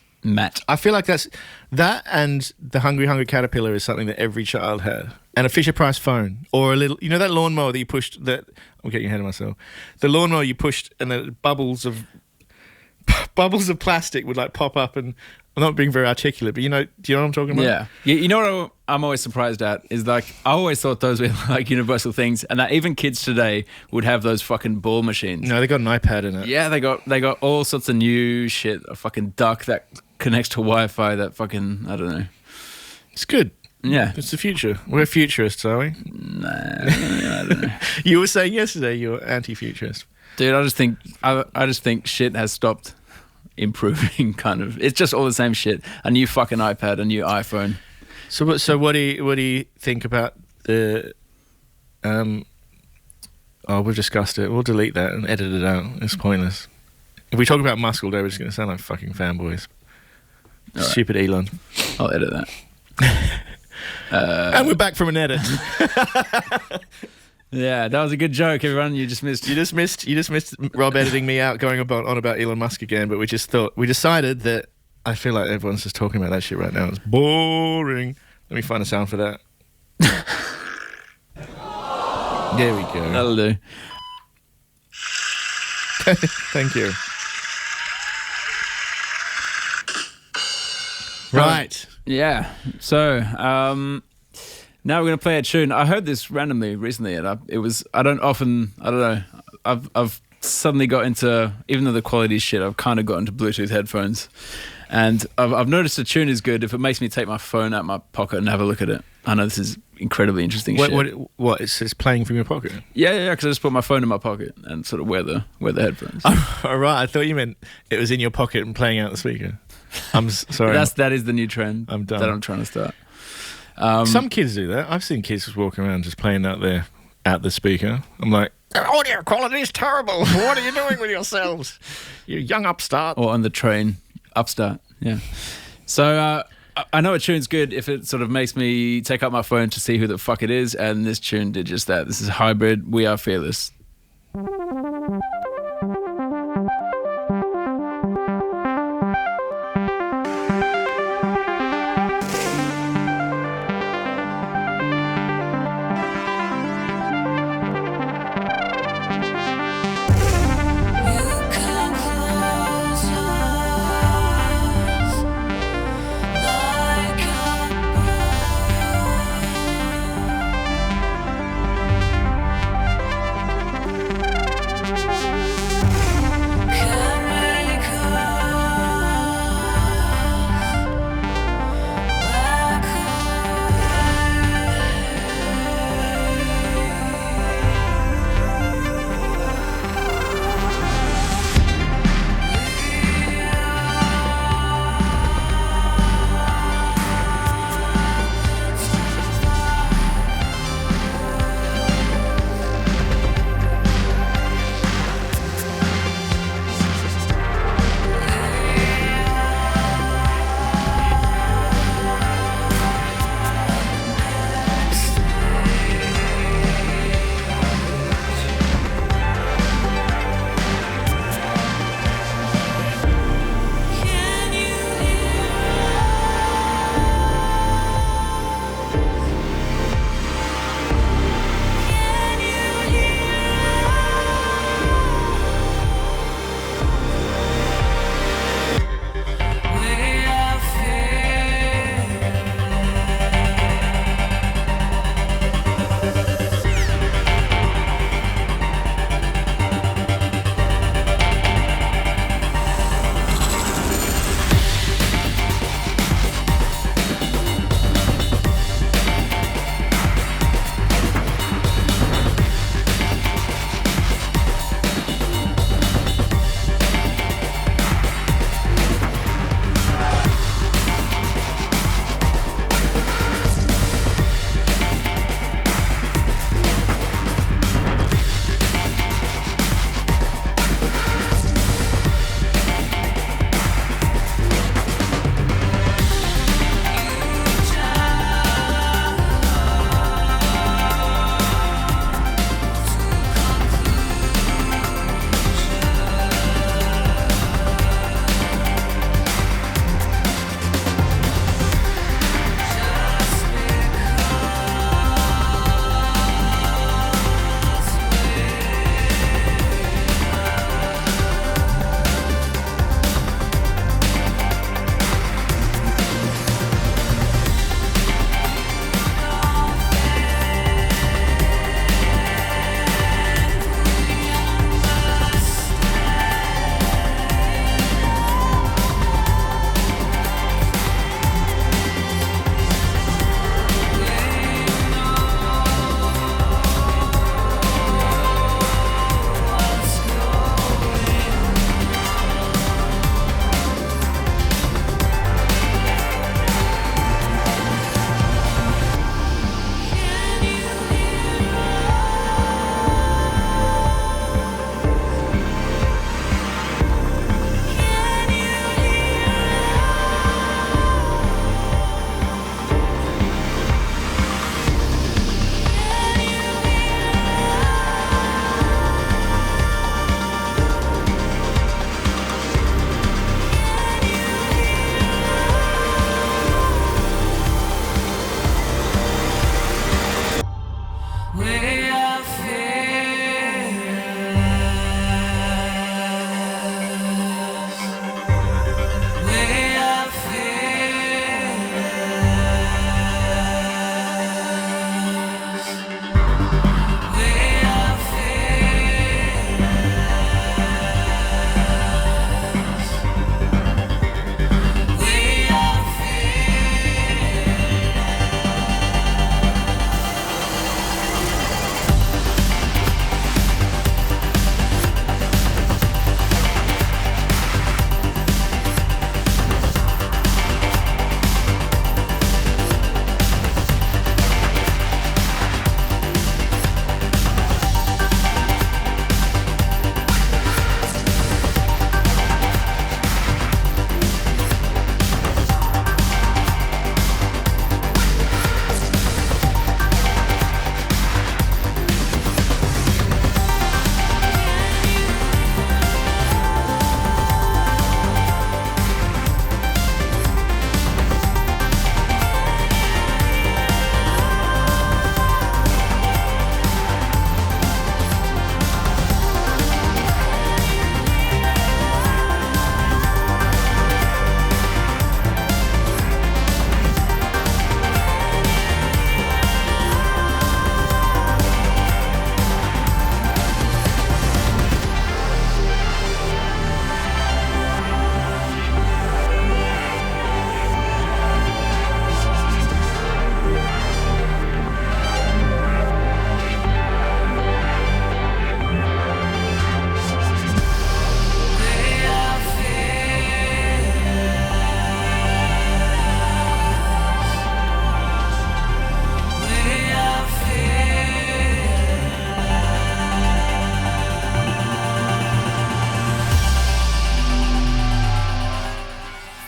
I feel like that and the Hungry Caterpillar is something that every child had. And a Fisher-Price phone. Or a little, that lawnmower that you pushed, I'm getting ahead of myself. The lawnmower you pushed and the bubbles of plastic would like pop up, and I'm not being very articulate, but do you know what I'm talking about? Yeah. You know what I'm always surprised at is like, I always thought those were like universal things, and that even kids today would have those fucking ball machines. No, they got an iPad in it. Yeah, they got all sorts of new shit. A fucking duck that connects to Wi-Fi that fucking, I don't know. It's good. Yeah. It's the future. We're futurists, are we? Nah, I don't know. You were saying yesterday you're anti-futurist. Dude, I just think shit has stopped improving, kind of. It's just all the same shit. A new fucking iPad, a new iPhone. So what do you think about the we've discussed it. We'll delete that and edit it out. It's pointless. If we talk about Musk all day, we're just going to sound like fucking fanboys. Right. Stupid Elon. I'll edit that. And we're back from an edit. Yeah, that was a good joke, everyone. You just missed Rob editing me out, going on about Elon Musk again. But we decided that I feel like everyone's just talking about that shit right now. It's boring. Let me find a sound for that. There we go. That'll do. Thank you. Right. Yeah. So, now we're going to play a tune. I heard this randomly recently, and I don't know. I've suddenly got into, even though the quality is shit, I've kind of got into Bluetooth headphones. And I've noticed a tune is good if it makes me take my phone out of my pocket and have a look at it. I know this is incredibly interesting shit. What? It's playing from your pocket? Yeah, because I just put my phone in my pocket and sort of wear the headphones. Oh, right. I thought you meant it was in your pocket and playing out the speaker. I'm sorry. That is the new trend I'm done. that I'm trying to start. Some kids do that. I've seen kids just walking around just playing out the speaker. I'm like, the audio quality is terrible. What are you doing with yourselves? You young upstart. Or on the train. Upstart, yeah. So I know a tune's good if it sort of makes me take out my phone to see who the fuck it is, and this tune did just that. This is Hybrid, We Are Fearless.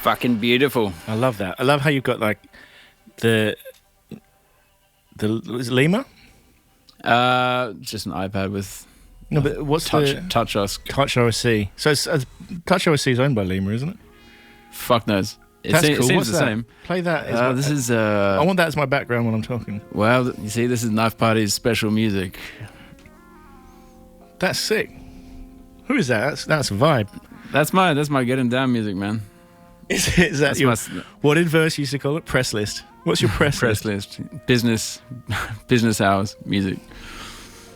Fucking beautiful. I love that. I love how you've got like the is it Lima? Just an iPad with No, but what's Touch OS. Touch OS? So Touch OS is owned by Lima, isn't it? Fuck knows. That's It cool. seems What's the that? same. Play that. This is. I want that as my background when I'm talking. Well, you see, this is Knife Party's special music. That's sick. Who is that? That's a vibe. That's my getting down music, man. Is that That's your, my what did Verse used to call it? Press list. What's your press list? Business hours music.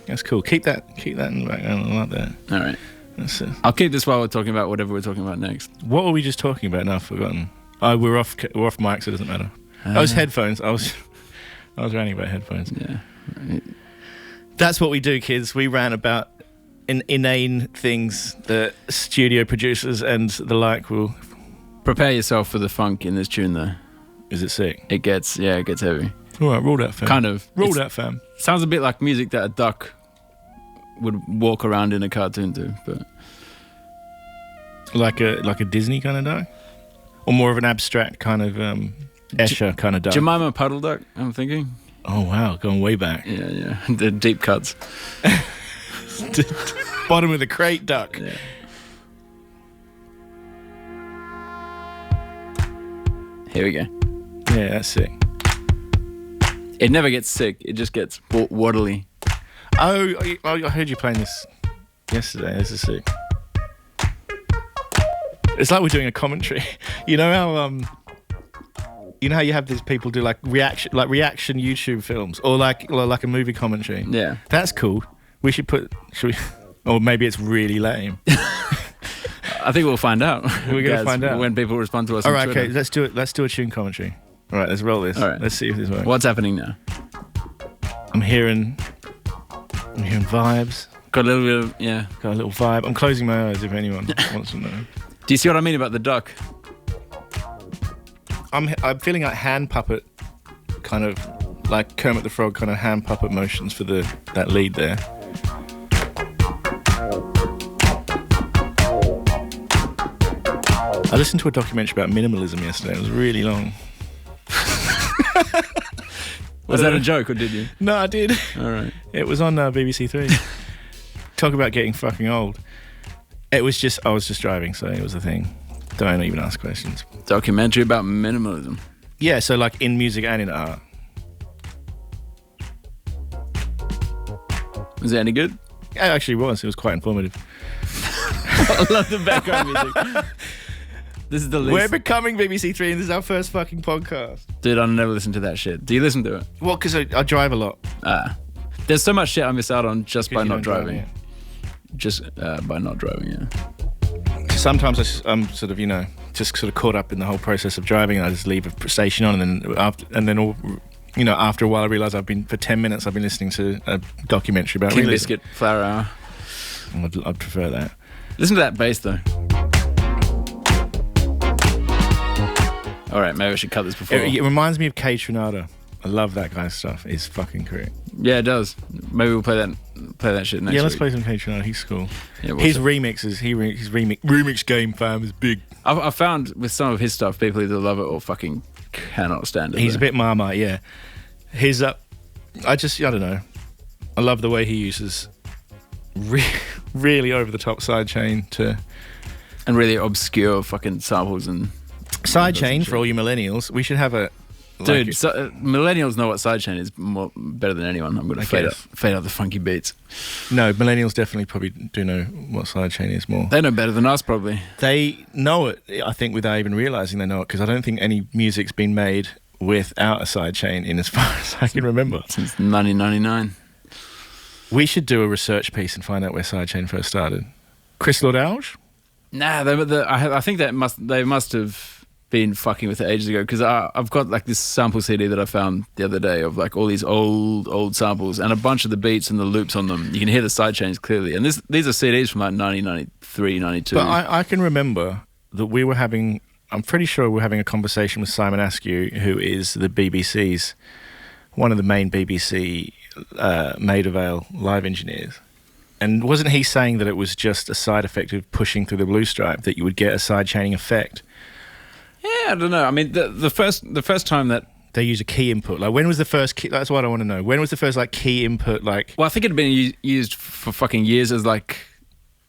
That's cool. Keep that in the background. I like that. All right. That's I'll keep this while we're talking about whatever we're talking about next. What were we just talking about? Now I've forgotten. Oh, we're off mic, so it doesn't matter. I was headphones. I was ranting about headphones. Yeah. Right. That's what we do, kids. We rant about inane things that studio producers and the like will. Prepare yourself for the funk in this tune, though. Is it sick? It gets heavy. All right, roll that, fam. Kind of. Roll that, fam. Sounds a bit like music that a duck would walk around in a cartoon to, but like a Disney kind of duck, or more of an abstract kind of Escher kind of duck. Jemima Puddle Duck, I'm thinking. Oh wow, going way back. Yeah. The deep cuts. Bottom of the crate duck. Yeah. Here we go. Yeah, that's sick. It never gets sick. It just gets waddly. Oh, I heard you playing this yesterday. This is sick. It's like we're doing a commentary. You know how you have these people do like reaction YouTube films or like a movie commentary. Yeah. That's cool. Should we? Or maybe it's really lame. I think we'll find out. We're gonna find out when people respond to us. All on right, Twitter. okay. Let's do it. Let's do a tune commentary. All right, let's roll this. All right. Let's see if this works. What's happening now? I'm hearing vibes. Got a little bit of, Got a little vibe. I'm closing my eyes if anyone wants to know. Do you see what I mean about the duck? I'm feeling like hand puppet, kind of like Kermit the Frog kind of hand puppet motions for that lead there. I listened to a documentary about minimalism yesterday. It was really long. Was that a joke or did you? No, I did. All right. It was on BBC Three. Talk about getting fucking old. I was just driving, so it was a thing. Don't even ask questions. Documentary about minimalism. Yeah, so like in music and in art. Was it any good? It actually was. It was quite informative. I love the background music. This is the least. We're becoming BBC Three, and this is our first fucking podcast. Dude, I'll never listen to that shit. Do you listen to it? Well, because I drive a lot. There's so much shit I miss out on just by You not don't drive, driving. Just by not driving, yeah. Sometimes I'm sort of, just sort of caught up in the whole process of driving, and I just leave a station on, and then after a while I realise for 10 minutes I've been listening to a documentary about King realism. Biscuit, Flower Hour. I'd prefer that. Listen to that bass though. All right, maybe I should cut this before. It reminds me of K Tronado. I love that guy's stuff. It's fucking correct. Yeah, it does. Maybe we'll play that shit next week. Yeah, let's play some K Tronado. He's cool. Yeah, his remixes, his remix game, fam, is big. I've found with some of his stuff, people either love it or fucking cannot stand it. He's a bit Marmite, yeah. His I don't know. I love the way he uses really over the top sidechain to and really obscure fucking samples and sidechain for all you millennials. We should have a dude. Millennials know what sidechain is better than anyone. I'm going to fade out the funky beats. No, millennials definitely probably do know what sidechain is more. They know better than us, probably. They know it, I think, without even realizing they know it, because I don't think any music's been made without a sidechain in as far as I can remember. Since 1999. We should do a research piece and find out where sidechain first started. Chris Lord-Alge? Nah, I think they must have been fucking with it ages ago, because I've got like this sample CD that I found the other day of like all these old samples and a bunch of the beats and the loops on them. You can hear the sidechains clearly, and these are CDs from like 1993, 92. But I can remember that I'm pretty sure we were having a conversation with Simon Askew, who is the BBC's, one of the main BBC Maida Vale live engineers. And wasn't he saying that it was just a side effect of pushing through the blue stripe, that you would get a sidechaining effect? Yeah, I don't know. I mean, the first time that. They use a key input. Like, when was the first key? That's what I want to know. When was the first like key input? Like, Well, I think it had been used for fucking years as like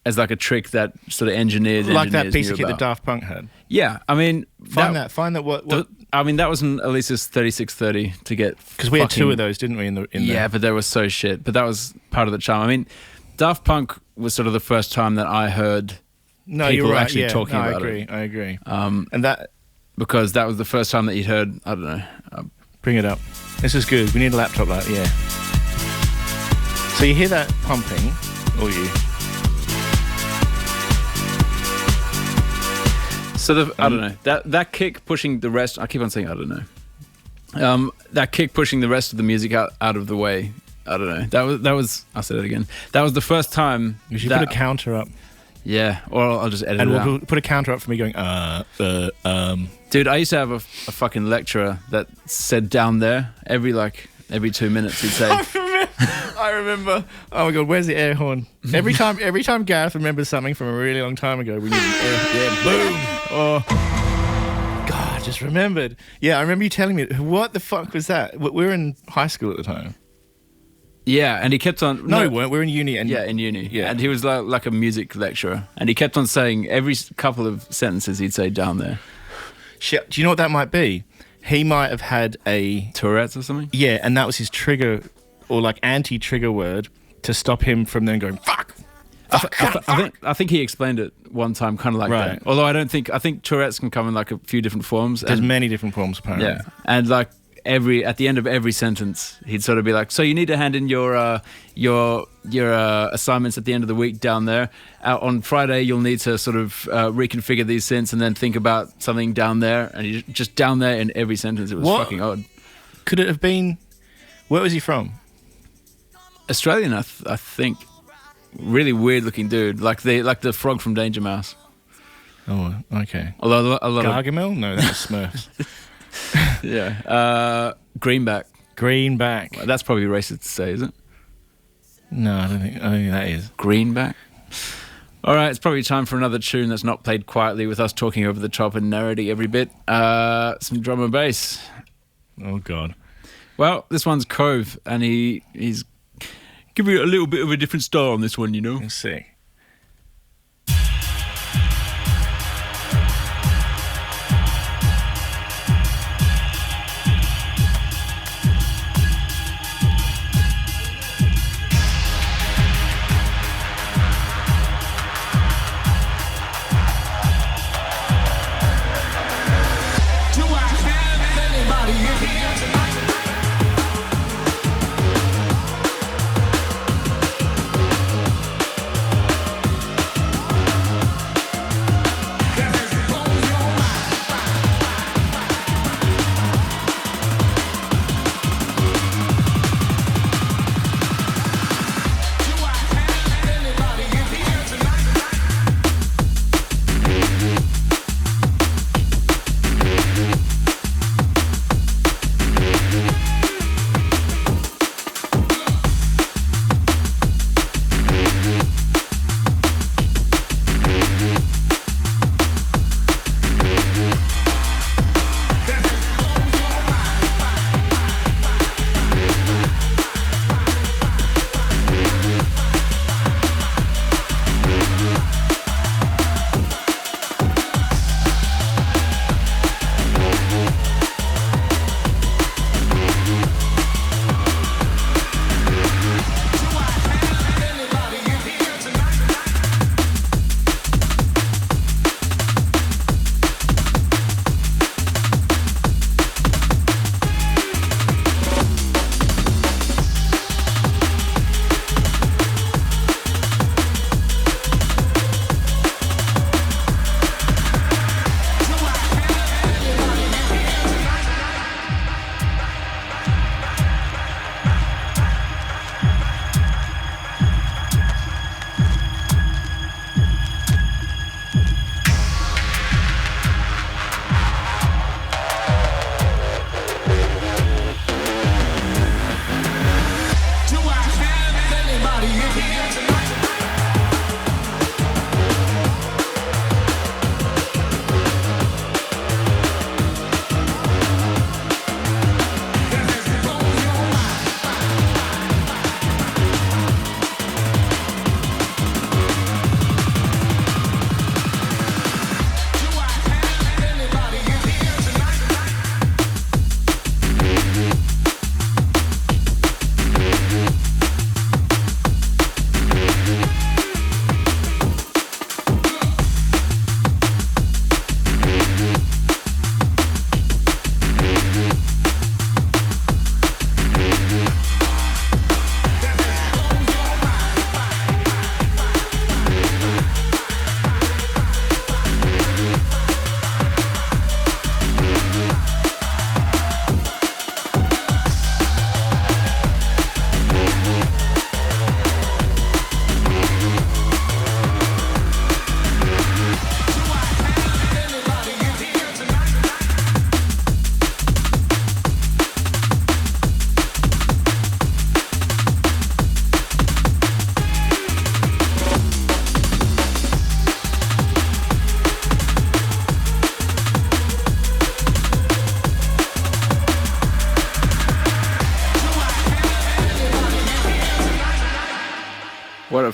a trick that sort of engineers like that knew piece of kit that about. Daft Punk had. Yeah, I mean, Find that. What? I mean, that was an Alesis 3630 to get Because we had fucking- 2 of those, didn't we? Yeah, but they were so shit. But that was part of the charm. I mean, Daft Punk was sort of the first time that I heard no, people you're right. actually talking about it. I agree. Um, And that. because that was the first time that you'd heard. I don't know. Bring it up. This is good. We need a laptop light. Yeah. So you hear that pumping, or you? So I don't know that kick pushing the rest. I keep on saying I don't know. That kick pushing the rest of the music out of the way. I don't know. That was. I said it again. That was the first time. You should put a counter up. Yeah, or I'll just edit And it we'll out. put a counter up for me going, Dude, I used to have a fucking lecturer that said down there every 2 minutes he'd say. I remember. Oh my god, where's the air horn? Every time Gareth remembers something from a really long time ago, we need an air. Yeah, boom. Oh, God, I just remembered. Yeah, I remember you telling me. What the fuck was that? We were in high school at the time. Yeah, and he kept on. No, we weren't. We were in uni. And Yeah, in uni. Yeah. And he was like a music lecturer, and he kept on saying every couple of sentences he'd say down there. Shit. Do you know what that might be? He might have had a Tourette's or something. Yeah, and that was his trigger or like anti-trigger word to stop him from then going fuck. I think he explained it one time, kind of like Right. that. Although I think Tourette's can come in like a few different forms. There's and, many different forms apparently. yeah, and like at the end of every sentence, he'd sort of be like, "So you need to hand in your assignments at the end of the week down there. On Friday, you'll need to sort of reconfigure these synths and then think about something down there." And he just down there in every sentence. It was What? fucking odd. Could it have been? Where was he from? Australian, I think. Really weird looking dude, like the frog from Danger Mouse. Oh, okay. Although a lot of Gargamel? No, that was Smurfs. yeah, Greenback. Greenback. That's probably racist to say, is it? No, I don't think that is. Greenback. All right, it's probably time for another tune that's not played quietly with us talking over the top and narrating every bit. Some drum and bass. Oh God. Well, this one's Cove, and he's giving it a little bit of a different style on this one, you know. Let's see. Do I have anybody in here tonight?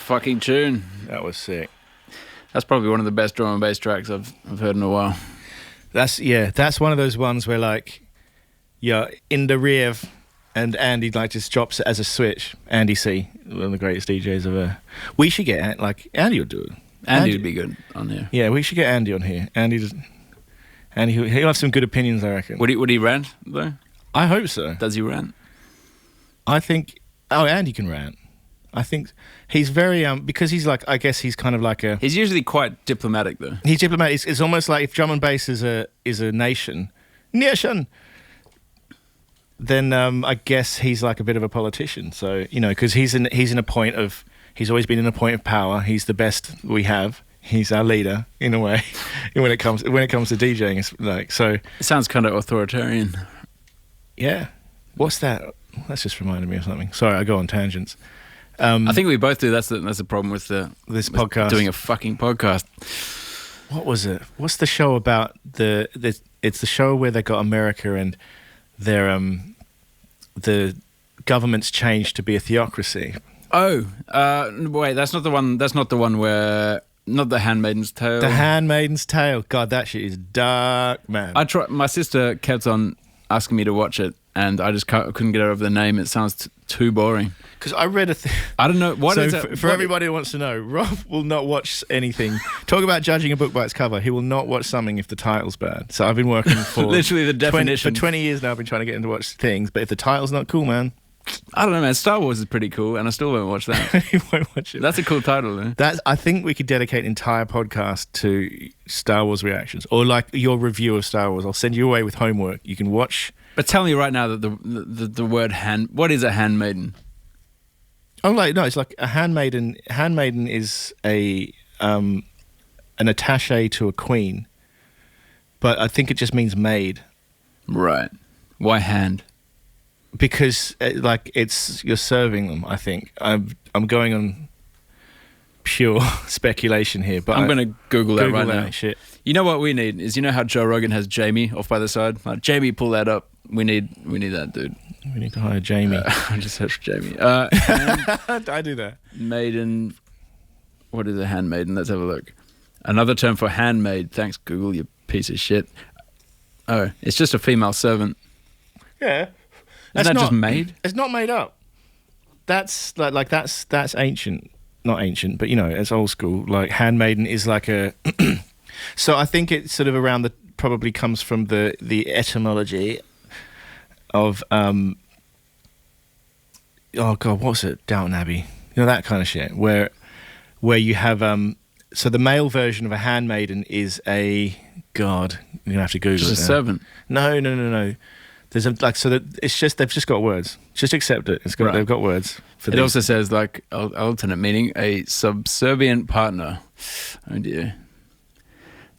fucking tune. That was sick. That's probably one of the best drum and bass tracks I've heard in a while. That's one of those ones where like, yeah, in the rear, and Andy like just drops it as a switch. Andy C, one of the greatest DJs ever. We should get like Andy would do it. Andy would be good on here. Yeah, we should get Andy on here. Andy, he'll have some good opinions, I reckon. Would he rant though? I hope so. Does he rant? I think. Oh, Andy can rant. I think he's very because he's like, I guess he's kind of like a. He's usually quite diplomatic though. He's diplomatic. It's almost like if drum and bass is a nation, then I guess he's like a bit of a politician. So because he's in a point of. He's always been in a point of power. He's the best we have. He's our leader in a way. when it comes to DJing, it's like so. It sounds kind of authoritarian. Yeah. What's that? That's just reminded me of something. Sorry, I go on tangents. I think we both do. That's the problem with this podcast. Doing a fucking podcast. What was it? What's the show about? It's the show where they got America and their the government's changed to be a theocracy. Oh, wait, that's not the one. That's not the one where. Not The Handmaid's Tale. The Handmaid's Tale. God, that shit is dark, man. My sister kept on asking me to watch it, and I just couldn't get over the name. It sounds too boring. Because I read a thing. I don't know what so is it. For everybody who wants to know, Rob will not watch anything. Talk about judging a book by its cover. He will not watch something if the title's bad. So I've been working for literally the definition. For 20 years now. I've been trying to get him to watch things, but if the title's not cool, man. I don't know, man. Star Wars is pretty cool, and I still won't watch that. You won't watch it. That's a cool title, though. I think we could dedicate an entire podcast to Star Wars reactions, or like your review of Star Wars. I'll send you away with homework. You can watch. But tell me right now that the word hand. What is a handmaiden? Oh, like no, it's like a handmaiden. Handmaiden is an attaché to a queen, but I think it just means maid. Right. Why hand? Because like you're serving them. I think I'm going on pure speculation here, but I'm going to Google that right now. Shit. You know what we need is how Joe Rogan has Jamie off by the side. Like, Jamie, pull that up. We need that dude. We need to hire Jamie. I just searched Jamie. I do that. Maiden. What is a handmaiden? Let's have a look. Another term for handmaid. Thanks, Google, you piece of shit. Oh, it's just a female servant. Yeah. Isn't that just made? It's not made up. That's like that's ancient. Not ancient, but it's old school. Like handmaiden is like a. So I think it's sort of around probably comes from the etymology of oh god, what's it? Downton Abbey. That kind of shit. Where you have so the male version of a handmaiden is a god. You're gonna have to Google just it. Just a servant. No. There's it's just they've just got words. Just accept it. Right. They've got words. It also says like alternate meaning, a subservient partner. Oh dear.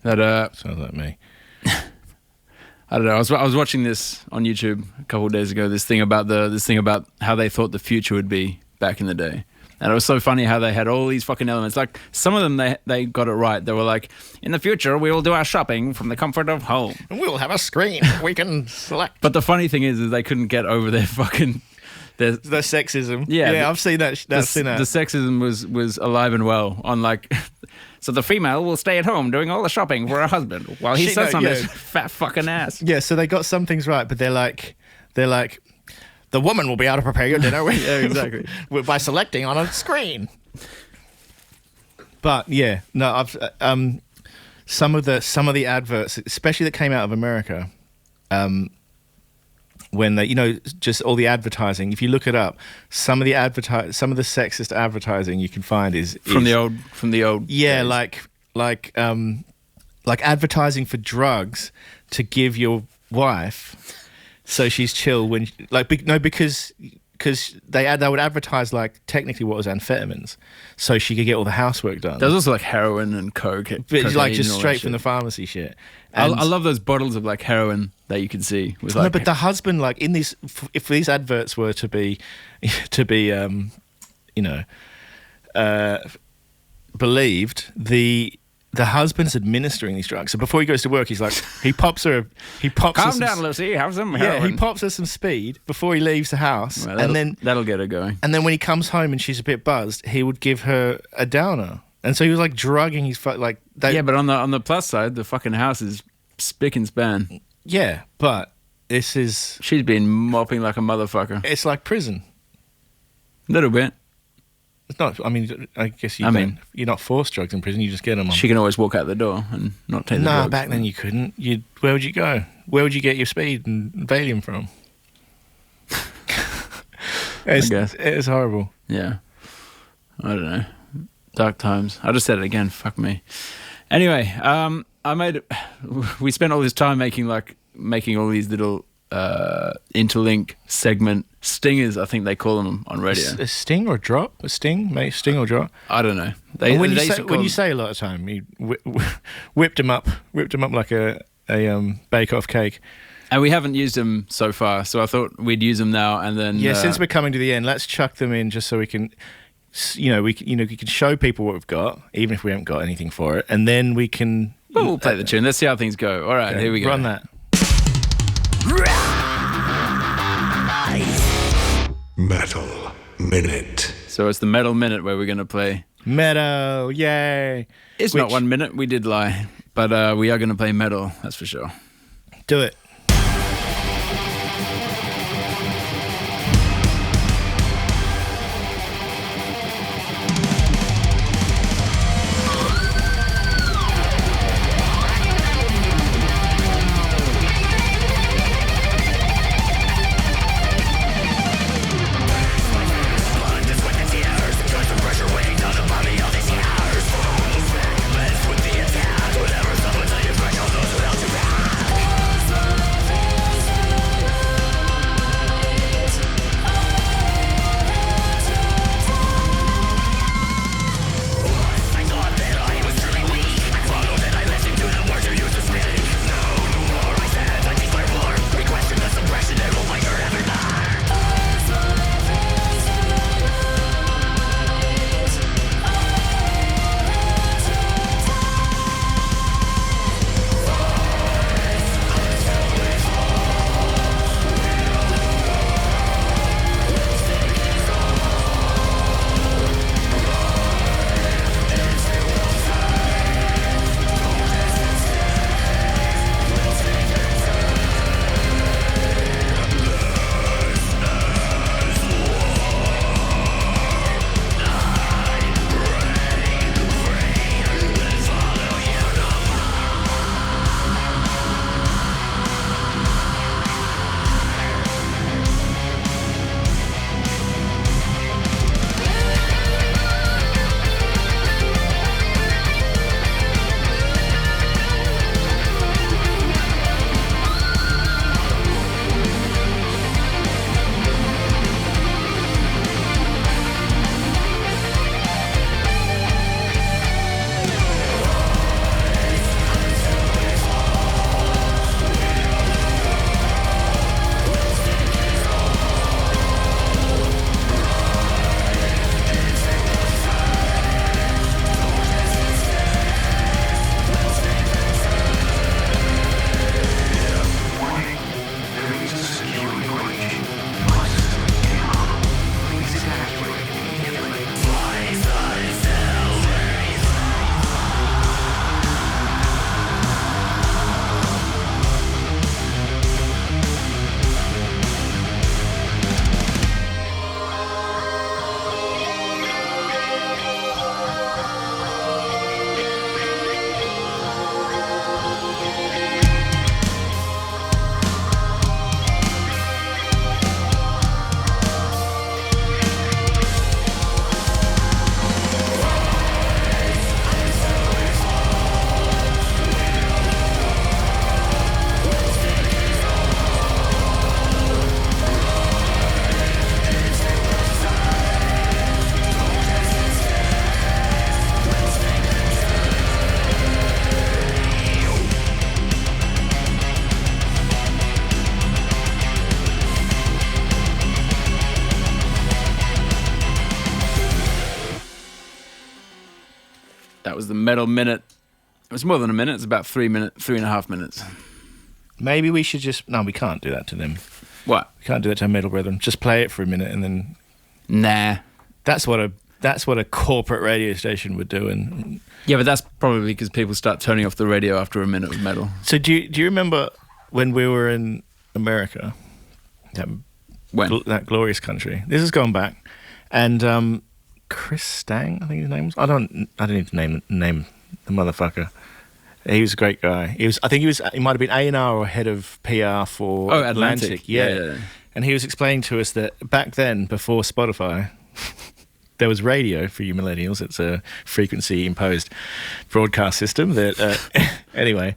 That sounds like me. I don't know. I was watching this on YouTube a couple of days ago. This thing about how they thought the future would be back in the day. And it was so funny how they had all these fucking elements. Like, some of them, they got it right. They were like, in the future, we will do our shopping from the comfort of home. And we'll have a screen we can select. But the funny thing is they couldn't get over their fucking... The sexism. Yeah, I've seen that. The sexism was alive and well on like... So the female will stay at home doing all the shopping for her husband while he sits on his fat fucking ass. Yeah, so they got some things right, but they're like... The woman will be able to prepare your dinner yeah, exactly. by selecting on a screen. But yeah, no, I've some of the adverts, especially that came out of America, when they, just all the advertising. If you look it up, some of the sexist advertising you can find is from the old. Yeah, days. like advertising for drugs to give your wife. So she's chill when, because they would advertise like technically what was amphetamines, so she could get all the housework done. There's also like heroin and coke, but like just straight from the pharmacy shit. I love those bottles of like heroin that you can see. With like, no, but the husband, like in these, if these adverts were to be believed, the husband's administering these drugs. So before he goes to work, he's like, he pops her Calm some, down, Lucy. Have some yeah, heroin. he pops her some speed before he leaves the house, Well, and then that'll get her going. And then when he comes home and she's a bit buzzed, he would give her a downer. And so he was like drugging his like. Yeah, but on the plus side, the fucking house is spick and span. Yeah, but this is. She's been mopping like a motherfucker. It's like prison. Little bit. It's not. I mean, I guess you're not forced drugs in prison. You just get them. She can always walk out the door and not take the Nah, drugs. back then you couldn't. Where would you go? Where would you get your speed and Valium from? I guess. It's horrible. Yeah. I don't know. Dark times. I just said it again. Fuck me. Anyway, we spent all this time making all these little interlink segment stingers, I think they call them on radio. A sting or drop? A sting? Maybe sting or drop? I don't know. When you say a lot of time, you whipped them up like a bake-off cake. And we haven't used them so far, so I thought we'd use them now and then. Yeah, since we're coming to the end, let's chuck them in just so we can, we can show people what we've got, even if we haven't got anything for it, and then we can. We'll play the tune. Let's see how things go. All right, here we go. Run that. Metal Minute. So it's the Metal Minute where we're going to play. Metal, yay! It's not 1 minute, we did lie, but we are going to play metal, that's for sure. Do it. That was the Metal Minute It's more than a minute. It's about 3.5 minutes. Maybe we should just... No, we can't do that to them. What? We can't do that to our metal brethren. Just play it for a minute and then... Nah. That's what a corporate radio station would do. And Yeah, but that's probably because people start turning off the radio after a minute of metal. so do you remember when we were in America? When? That glorious country. This has gone back. And Chris Stang, I think his name was. I don't need to name the motherfucker. He was a great guy. He might have been A&R or head of PR for Atlantic. Yeah. And he was explaining to us that back then, before Spotify, there was radio for you millennials. It's a frequency imposed broadcast system that anyway,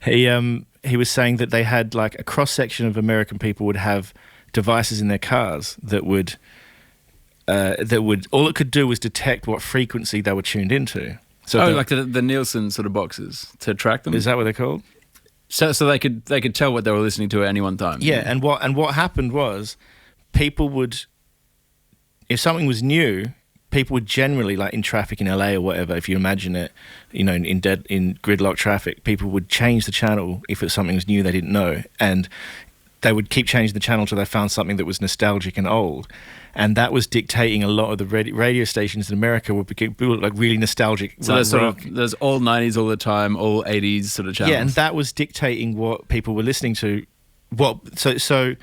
he was saying that they had like a cross section of American people would have devices in their cars that would all it could do was detect what frequency they were tuned into. So like the Nielsen sort of boxes to track them. Is that what they're called? So they could tell what they were listening to at any one time. Yeah, and what happened was people would, if something was new, people would generally, like in traffic in LA or whatever, if you imagine it, in gridlock traffic, people would change the channel if it's something was new they didn't know, and they would keep changing the channel till they found something that was nostalgic and old. And that was dictating a lot of the radio stations in America were like really nostalgic. So there's all 90s all the time, all 80s sort of channels. Yeah, and that was dictating what people were listening to. So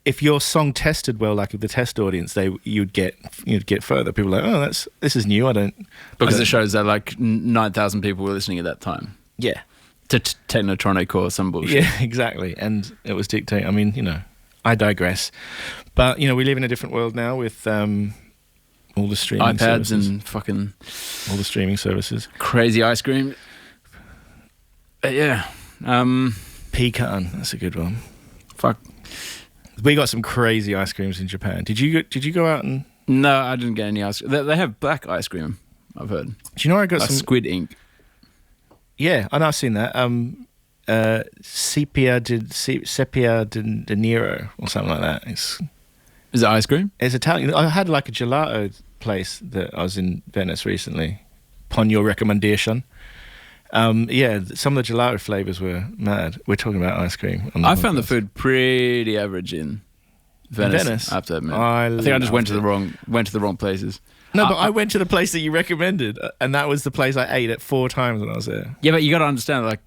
if your song tested well, like with the test audience, you'd get further. People were like, oh, this is new. Because it shows that like 9,000 people were listening at that time. Yeah. To Technotronic or some bullshit. Yeah, exactly. And it was dictating. I mean, I digress. But, we live in a different world now with all the streaming iPads services. and fucking... all the streaming services. Crazy ice cream. Yeah. Pecan, that's a good one. Fuck. We got some crazy ice creams in Japan. Did you go out and... No, I didn't get any ice cream. They have black ice cream, I've heard. Do you know where I got like some... squid ink. Yeah, I know, I've seen that. Sepia de Nero or something like that. Is it ice cream? It's Italian. I had like a gelato place that I was in Venice recently, upon your recommendation. Yeah, some of the gelato flavors were mad. We're talking about ice cream. I found the food pretty average in Venice. I have to admit. I think I just went to the wrong places. No, but I went to the place that you recommended, and that was the place I ate at 4 times when I was there. Yeah, but you got to understand, like,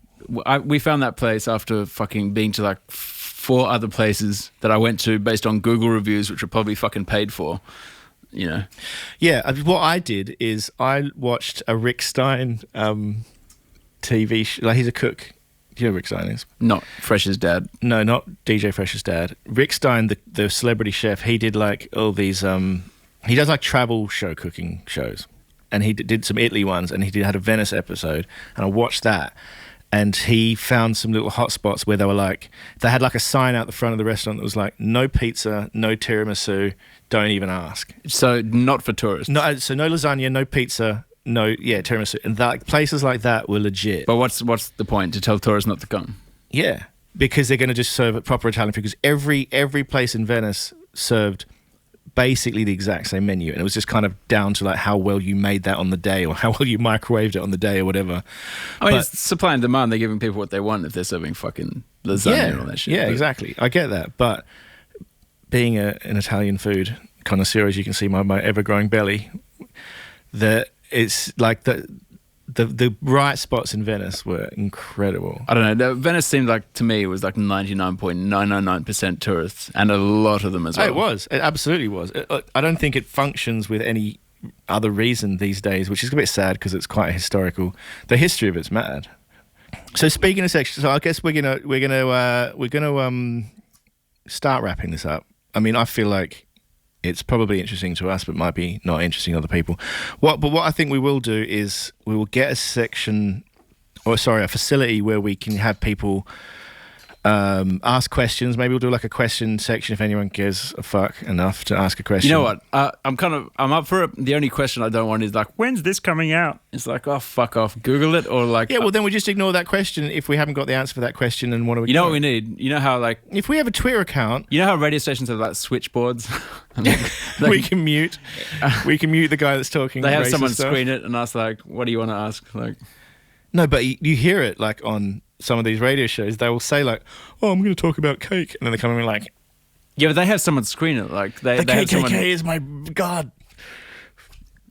we found that place after fucking being to like 4 other places that I went to based on Google reviews, which were probably fucking paid for, Yeah, what I did is I watched a Rick Stein TV show. Like, he's a cook. Do you know who Rick Stein is? Not Fresh's dad. No, not DJ Fresh's dad. Rick Stein, the celebrity chef, he did like all these... he does like travel show cooking shows, and he did some Italy ones, and he had a Venice episode, and I watched that, and he found some little hot spots where they had like a sign out the front of the restaurant that was like, no pizza, no tiramisu, don't even ask. So not for tourists. No lasagna, no pizza, tiramisu, and places like that were legit. But what's the point? To tell tourists not to come? Yeah, because they're going to just serve proper Italian food. Because every place in Venice served basically the exact same menu, and it was just kind of down to like how well you made that on the day, or how well you microwaved it on the day, or whatever. I mean, it's supply and demand. They're giving people what they want if they're serving fucking lasagna and all that shit. Yeah, exactly. I get that, but being an Italian food connoisseur, as you can see, my ever-growing belly, that it's like the right spots in Venice were incredible. I don't know. Venice seemed like, to me, it was like 99.999% tourists, and a lot of them as well. It was. It absolutely was. I don't think it functions with any other reason these days, which is a bit sad because it's quite historical. The history of it's mad. So speaking of sex, so I guess we're gonna start wrapping this up. I mean, I feel like it's probably interesting to us, but might be not interesting to other people. But what I think we will do is we will get a facility where we can have people ask questions. Maybe we'll do like a question section if anyone gives a fuck enough to ask a question. You know what? I'm up for it. The only question I don't want is like, when's this coming out? It's like, oh, fuck off. Google it, or like... Yeah, well, then we just ignore that question if we haven't got the answer for that question, and what do we... You know what we need? You know how like... If we have a Twitter account... You know how radio stations have like switchboards? we can mute the guy that's talking. They have someone stuff. screen it and ask like, what do you want to ask? Like... No, but you hear it like on some of these radio shows. They will say like, "Oh, I'm going to talk about cake," and then they come in like, Yeah, but they have someone screen it. Like they "The have KKK someone, is my god."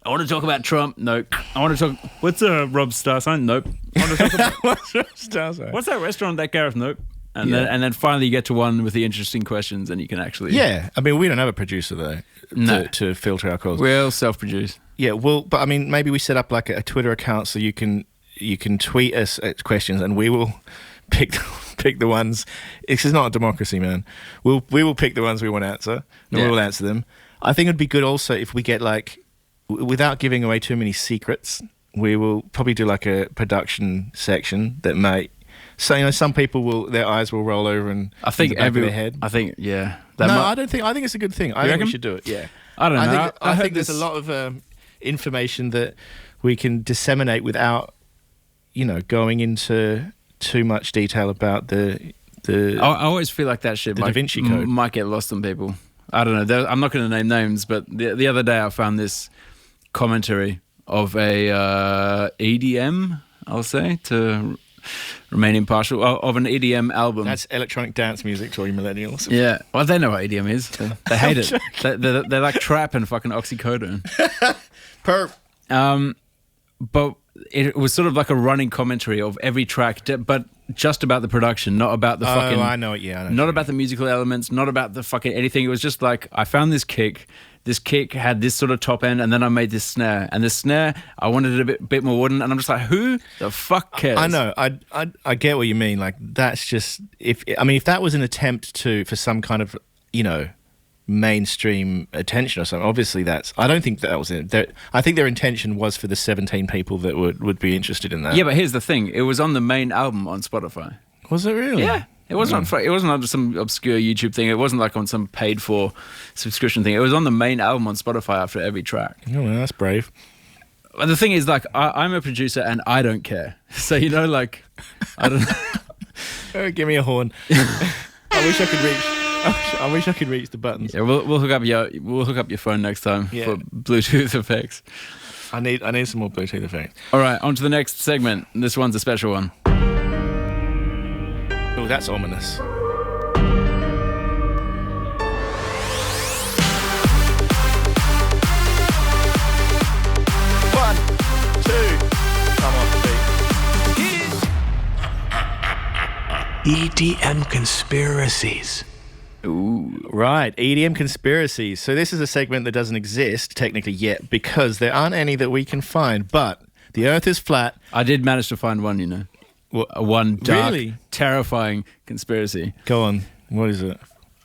I want to talk about Trump. Nope. I want to talk. What's Rob Starsign? Nope. I want to talk about what's that restaurant that Gareth? Nope. And then finally you get to one with the interesting questions, and you can actually. Yeah, I mean, we don't have a producer though to filter our calls. We'll self-produce. Yeah, well, but I mean, maybe we set up like a Twitter account so you can tweet us questions, and we will pick the ones. This is not a democracy, man. We will pick the ones we want to answer, and we will answer them. I think it'd be good also if we get like, without giving away too many secrets, we will probably do like a production section that might. So some people their eyes will roll over and I think their head. I think yeah. I don't think. I think it's a good thing. I think reckon? we should do it. Yeah. I don't know. I think there's a lot of information that we can disseminate without, going into too much detail about the. I always feel like that shit Da Vinci Code might get lost on people. I don't know. I'm not going to name names, but the other day I found this commentary of a EDM, I'll say, to remain impartial, of an EDM album. That's electronic dance music to all you millennials. Yeah. Well, they know what EDM is. They hate it. They're like trap and fucking oxycodone. Perp. But it was sort of like a running commentary of every track, but just about the production, not about the fucking. Oh, I know it. Yeah, I know. Not about the musical elements, not about the fucking anything. It was just like I found this kick. This kick had this sort of top end, and then I made this snare. And the snare, I wanted it a bit more wooden. And I'm just like, who the fuck cares? I know. I get what you mean. Like that's just if that was an attempt for some kind of mainstream attention or something. Obviously, I don't think that was it. I think their intention was for the 17 people that would be interested in that. Yeah, but here's the thing: it was on the main album on Spotify. Was it really? Yeah. It wasn't. It wasn't on some obscure YouTube thing. It wasn't like on some paid for subscription thing. It was on the main album on Spotify after every track. Oh, well, that's brave. But the thing is, like, I'm a producer and I don't care. So like, I don't know. Give me a horn. I wish I could reach. I wish I could reach the buttons. Yeah, we'll hook up your phone next time for Bluetooth effects. I need some more Bluetooth effects. All right, on to the next segment. This one's a special one. Oh, that's ominous. 1, 2, come on, beat. EDM conspiracies. Ooh, right. EDM conspiracies. So this is a segment that doesn't exist technically yet because there aren't any that we can find. But the Earth is flat. I did manage to find one, What? One dark, Really? terrifying conspiracy. Go on. What is it?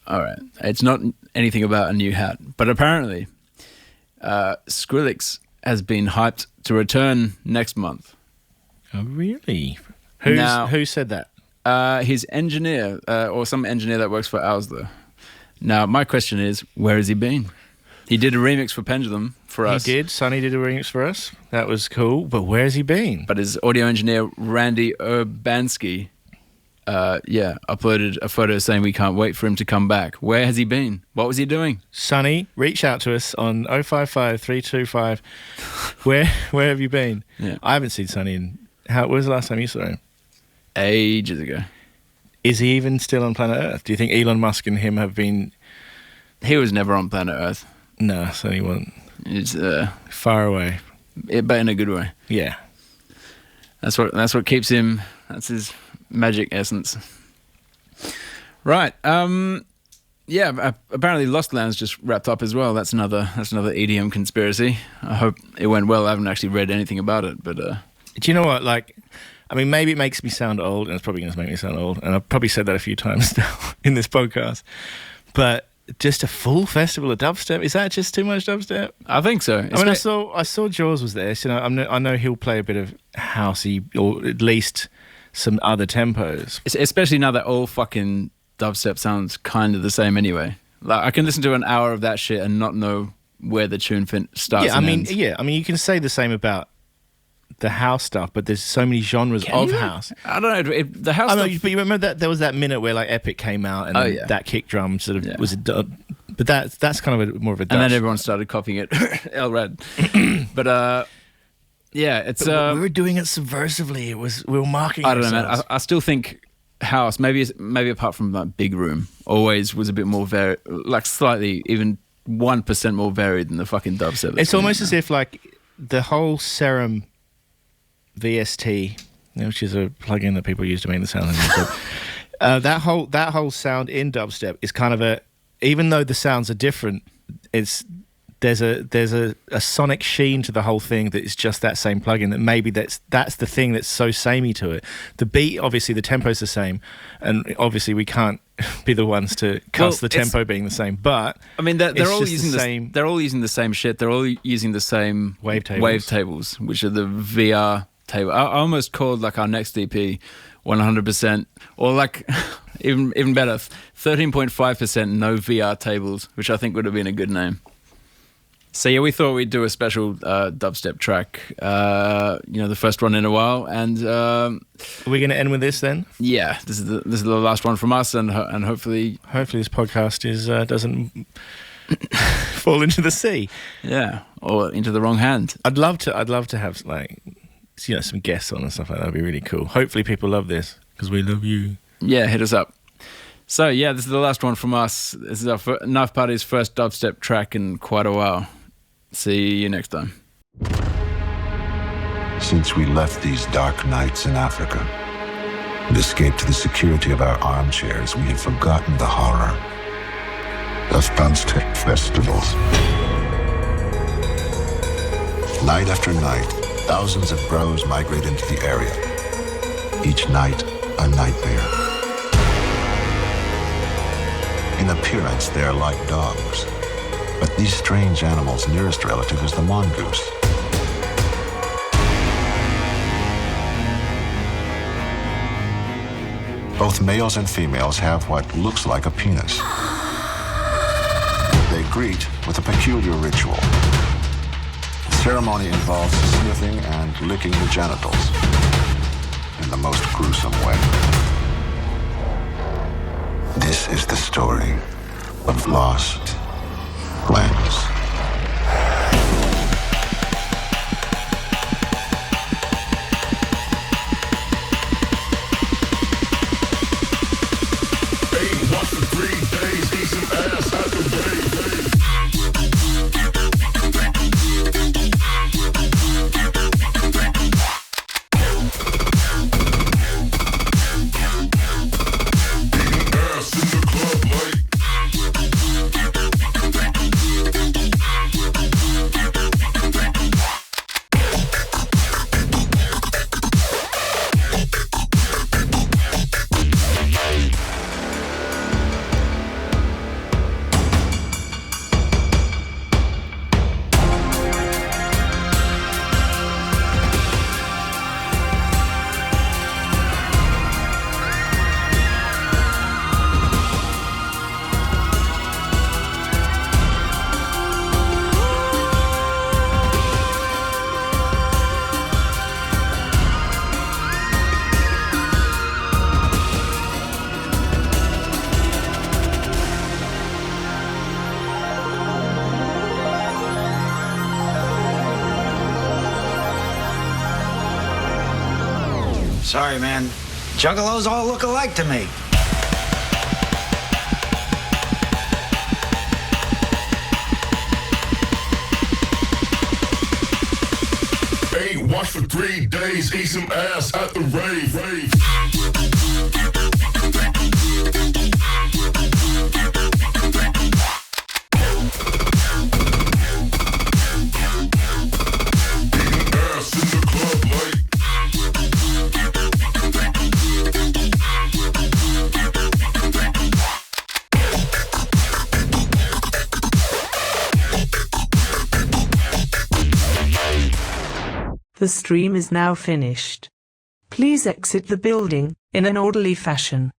All right. It's not anything about a new hat, but apparently Skrillex has been hyped to return next month. Oh, really? Who said that? His engineer, or some engineer that works for Owsler. Now, my question is, where has he been? He did a remix for Pendulum for us. He did. Sonny did a remix for us. That was cool. But where has he been? But his audio engineer, Randy Urbanski, uploaded a photo saying we can't wait for him to come back. Where has he been? What was he doing? Sonny, reach out to us on 055 325. Where have you been? Yeah. I haven't seen Sonny in... When was the last time you saw him? Ages ago. Is he even still on planet Earth? Do you think Elon Musk and him have been... He was never on planet Earth. No, Sonny wasn't. It's far away. But in a good way. Yeah. That's what keeps him. That's his magic essence. Right. Apparently Lost Lands just wrapped up as well. That's another EDM conspiracy. I hope it went well. I haven't actually read anything about it, but do you know what? Like, I mean, maybe it makes me sound old, and it's probably going to make me sound old, and I've probably said that a few times now in this podcast. But just a full festival of dubstep, is that just too much dubstep? I think so. I mean, I saw Jaws was there, so I know he'll play a bit of housey, or at least some other tempos. Especially now that all fucking dubstep sounds kind of the same anyway. Like I can listen to an hour of that shit and not know where the tune starts. Yeah, I mean, you can say the same about the house stuff, but there's so many genres of house. I don't know. The house stuff... but you remember that there was that minute where like Epic came out and that kick drum sort of was a but that's kind of more of a Dutch. And then everyone started copying it. El Rad. But Yeah, it's. we were doing it subversively. We were marking. I don't know, ourselves. man. I still think house, maybe apart from like Big Room, always was a bit more like slightly even 1% more varied than the fucking dubstep. It's almost as if like the whole Serum VST, which is a plugin that people use to make the sound. That whole sound in dubstep is kind of even though the sounds are different, there's a sonic sheen to the whole thing that is just that same plugin. That maybe that's the thing that's so samey to it. The beat, obviously, the tempo's the same, and obviously we can't be the ones to cuss the tempo being the same. But I mean, they're all using the same. They're all using the same shit. They're all using the same wavetables, which are the VR table. I almost called like our next EP 100%, or like even better, 13.5% no VR tables, which I think would have been a good name. So yeah, we thought we'd do a special dubstep track, the first one in a while, and are we going to end with this then? Yeah, this is the last one from us, and hopefully this podcast doesn't fall into the sea, or into the wrong hand. I'd love to have like some guests on and stuff like that. That'd be really cool. Hopefully people love this because we love you. Yeah, hit us up. So yeah, this is the last one from us. This is our Knife Party's first dubstep track in quite a while. See you next time. Since we left these dark nights in Africa and escaped to the security of our armchairs, we have forgotten the horror of dubstep festivals. Night after night, thousands of bros migrate into the area. Each night, a nightmare. In appearance, they are like dogs. But these strange animals' nearest relative is the mongoose. Both males and females have what looks like a penis. They greet with a peculiar ritual. The ceremony involves sniffing and licking the genitals in the most gruesome way. This is the story of lost lands. Sorry, man. Juggalos all look alike to me. Ain't washed for 3 days, eat some ass at the rave. The stream is now finished. Please exit the building in an orderly fashion.